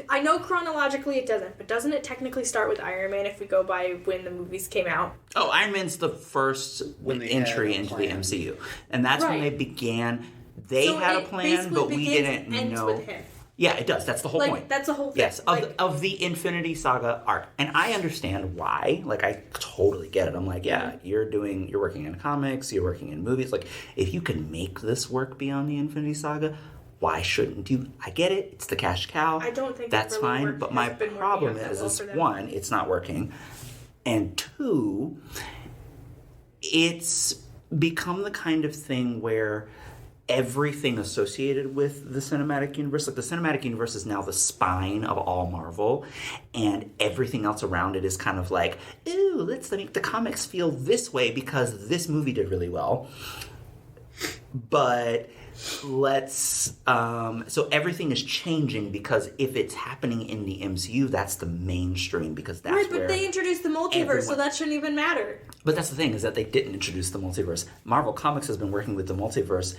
I know chronologically it doesn't, but doesn't it technically start with Iron Man if we go by when the movies came out? Oh, Iron Man's the first When they entry had a into the plan. MCU. And that's when they Right. began... They So had a it plan, basically but we begins didn't and ends know... with him. Yeah, it does. That's the whole Like, point. that's the whole thing. Yes, of the Infinity Saga arc. And I understand why. Like, I totally get it. I'm like, yeah, you're working in comics, you're working in movies. Like, if you can make this work beyond the Infinity Saga, why shouldn't you? I get it. It's the cash cow. I don't think that's it really fine. worked- But my has been working problem out that is, well for them. one, it's not working. And two, it's become the kind of thing where everything associated with the cinematic universe, like the cinematic universe is now the spine of all Marvel, and everything else around it is kind of like, ooh, let's make the comics feel this way because this movie did really well. But let's so everything is changing because if it's happening in the MCU, that's the mainstream because that's Right, where but they introduced the multiverse, so everyone- that shouldn't even matter. But that's the thing, is that they didn't introduce the multiverse. Marvel Comics has been working with the multiverse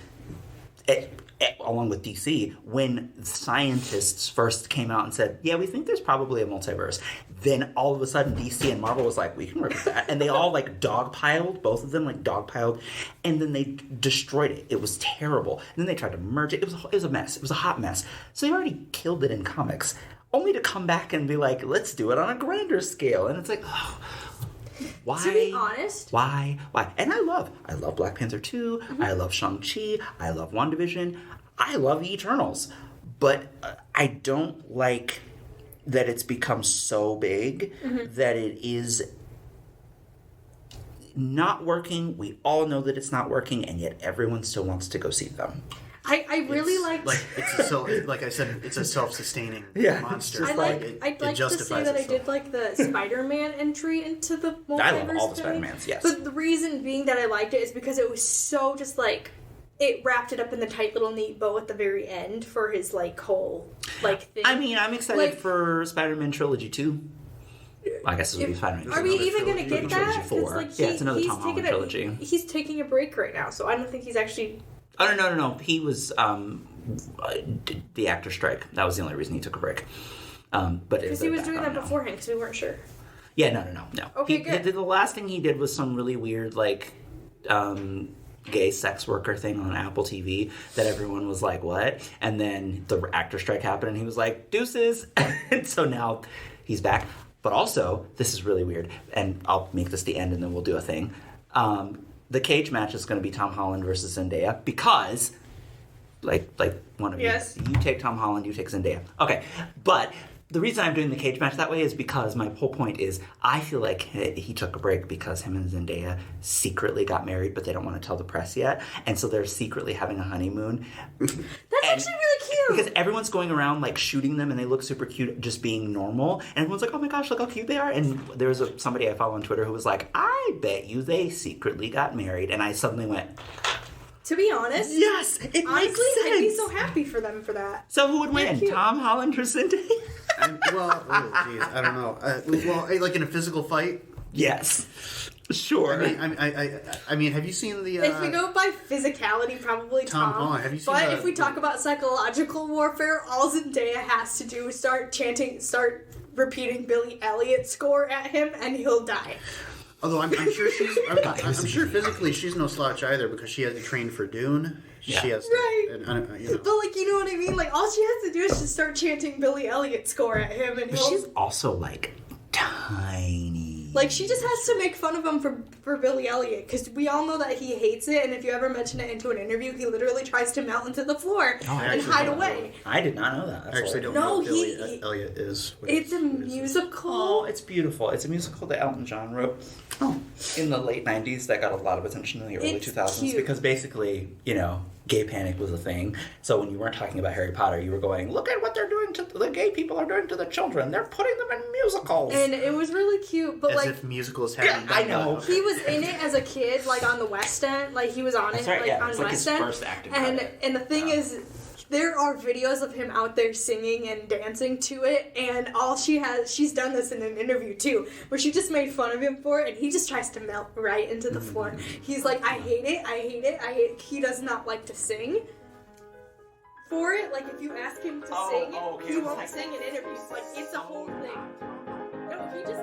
along with DC when scientists first came out and said, yeah, we think there's probably a multiverse. Then all of a sudden DC and Marvel was like, we can work with that. And they all like dogpiled, both of them like dogpiled, and then they destroyed it. It was terrible. And then they tried to merge it. It was a mess. It was a hot mess. So they already killed it in comics, only to come back and be like, let's do it on a grander scale. And it's like, oh, why? To be honest, Why? And I love Black Panther 2. I love Shang-Chi. I love WandaVision. I love the Eternals. But I don't like that it's become so big that it is not working. We all know that it's not working, and yet everyone still wants to go see them. I really liked... like I said, it's a self-sustaining Yeah, monster. it's I'd like to say justifies that I itself. did like the Spider-Man entry into the multiverse. I love all the to me. Spider-Mans, yes. But the reason being that I liked it is because it was so just like... It wrapped it up in the tight little neat bow at the very end for his like whole like thing. I mean, I'm excited Like- for Spider-Man Trilogy 2. I guess it would be Spider-Man. Are we Trilogy. even going to get Trilogy that? 4. Like, Yeah, it's another he's Tom Holland taking trilogy. He's taking a break right now, so I don't think he's actually... Oh, no. He was the actor strike. That was the only reason he took a break. But Because he was doing that beforehand, because we weren't sure. Yeah, no. Okay, good. The last thing he did was some really weird, like, gay sex worker thing on Apple TV that everyone was like, what? And then the actor strike happened, and he was like, deuces. And so now he's back. But also, this is really weird, and I'll make this the end, and then we'll do a thing. The cage match is going to be Tom Holland versus Zendaya because, like one of Yes. you take Tom Holland, you take Zendaya. Okay, but the reason I'm doing the cage match that way is because my whole point is I feel like he took a break because him and Zendaya secretly got married, but they don't want to tell the press yet, and so they're secretly having a honeymoon. That's actually really cute! Because everyone's going around like shooting them, and they look super cute, just being normal. And everyone's like, "Oh my gosh, look how cute they are!" And there was somebody I follow on Twitter who was like, "I bet you they secretly got married." And I suddenly went, To be honest, "Yes, it honestly, makes sense." I'd be so happy for them for that. So who would win, cute. Tom Holland or Zendaya? I don't know. Like in a physical fight. Yes, sure. I mean, have you seen the? If we go by physicality, probably Tom Tom. Holland. Have you seen but the- if we talk about psychological warfare, all Zendaya has to do is start repeating Billy Elliot's score at him, and he'll die. Although I'm sure I'm sure physically she's no slouch either because she had to train for Dune. Yeah. She has to, Right. you know. But like, you know what I mean? Like, all she has to do is just start chanting Billy Elliot's score at him, and But he'll... she's also like tiny. Like, she just has to make fun of him for Billy Elliot, because we all know that he hates it, and if you ever mention it into an interview, he literally tries to melt into the floor and hide away. I did not know that. I actually don't know what Billy Elliot is. It's a musical. Oh, it's beautiful. It's a musical that Elton John wrote in the late 90s that got a lot of attention in the early 2000s cute. because basically, gay panic was a thing. So when you weren't talking about Harry Potter, you were going, look at what they're doing to the gay people are doing to the children. They're putting them in musicals. And it was really cute, but As like if musicals hadn't I know. he was in it as a kid, like on the West End, like he was on That's it, right, like yeah. on It's West like his End. first acting and credit. and the thing is, there are videos of him out there singing and dancing to it, and she's done this in an interview too, where she just made fun of him for it, and he just tries to melt right into the floor. He's like, I hate it. He does not like to sing. For it, like if you ask him to sing, okay. he won't sing in interviews. Like it's a whole thing. No, he just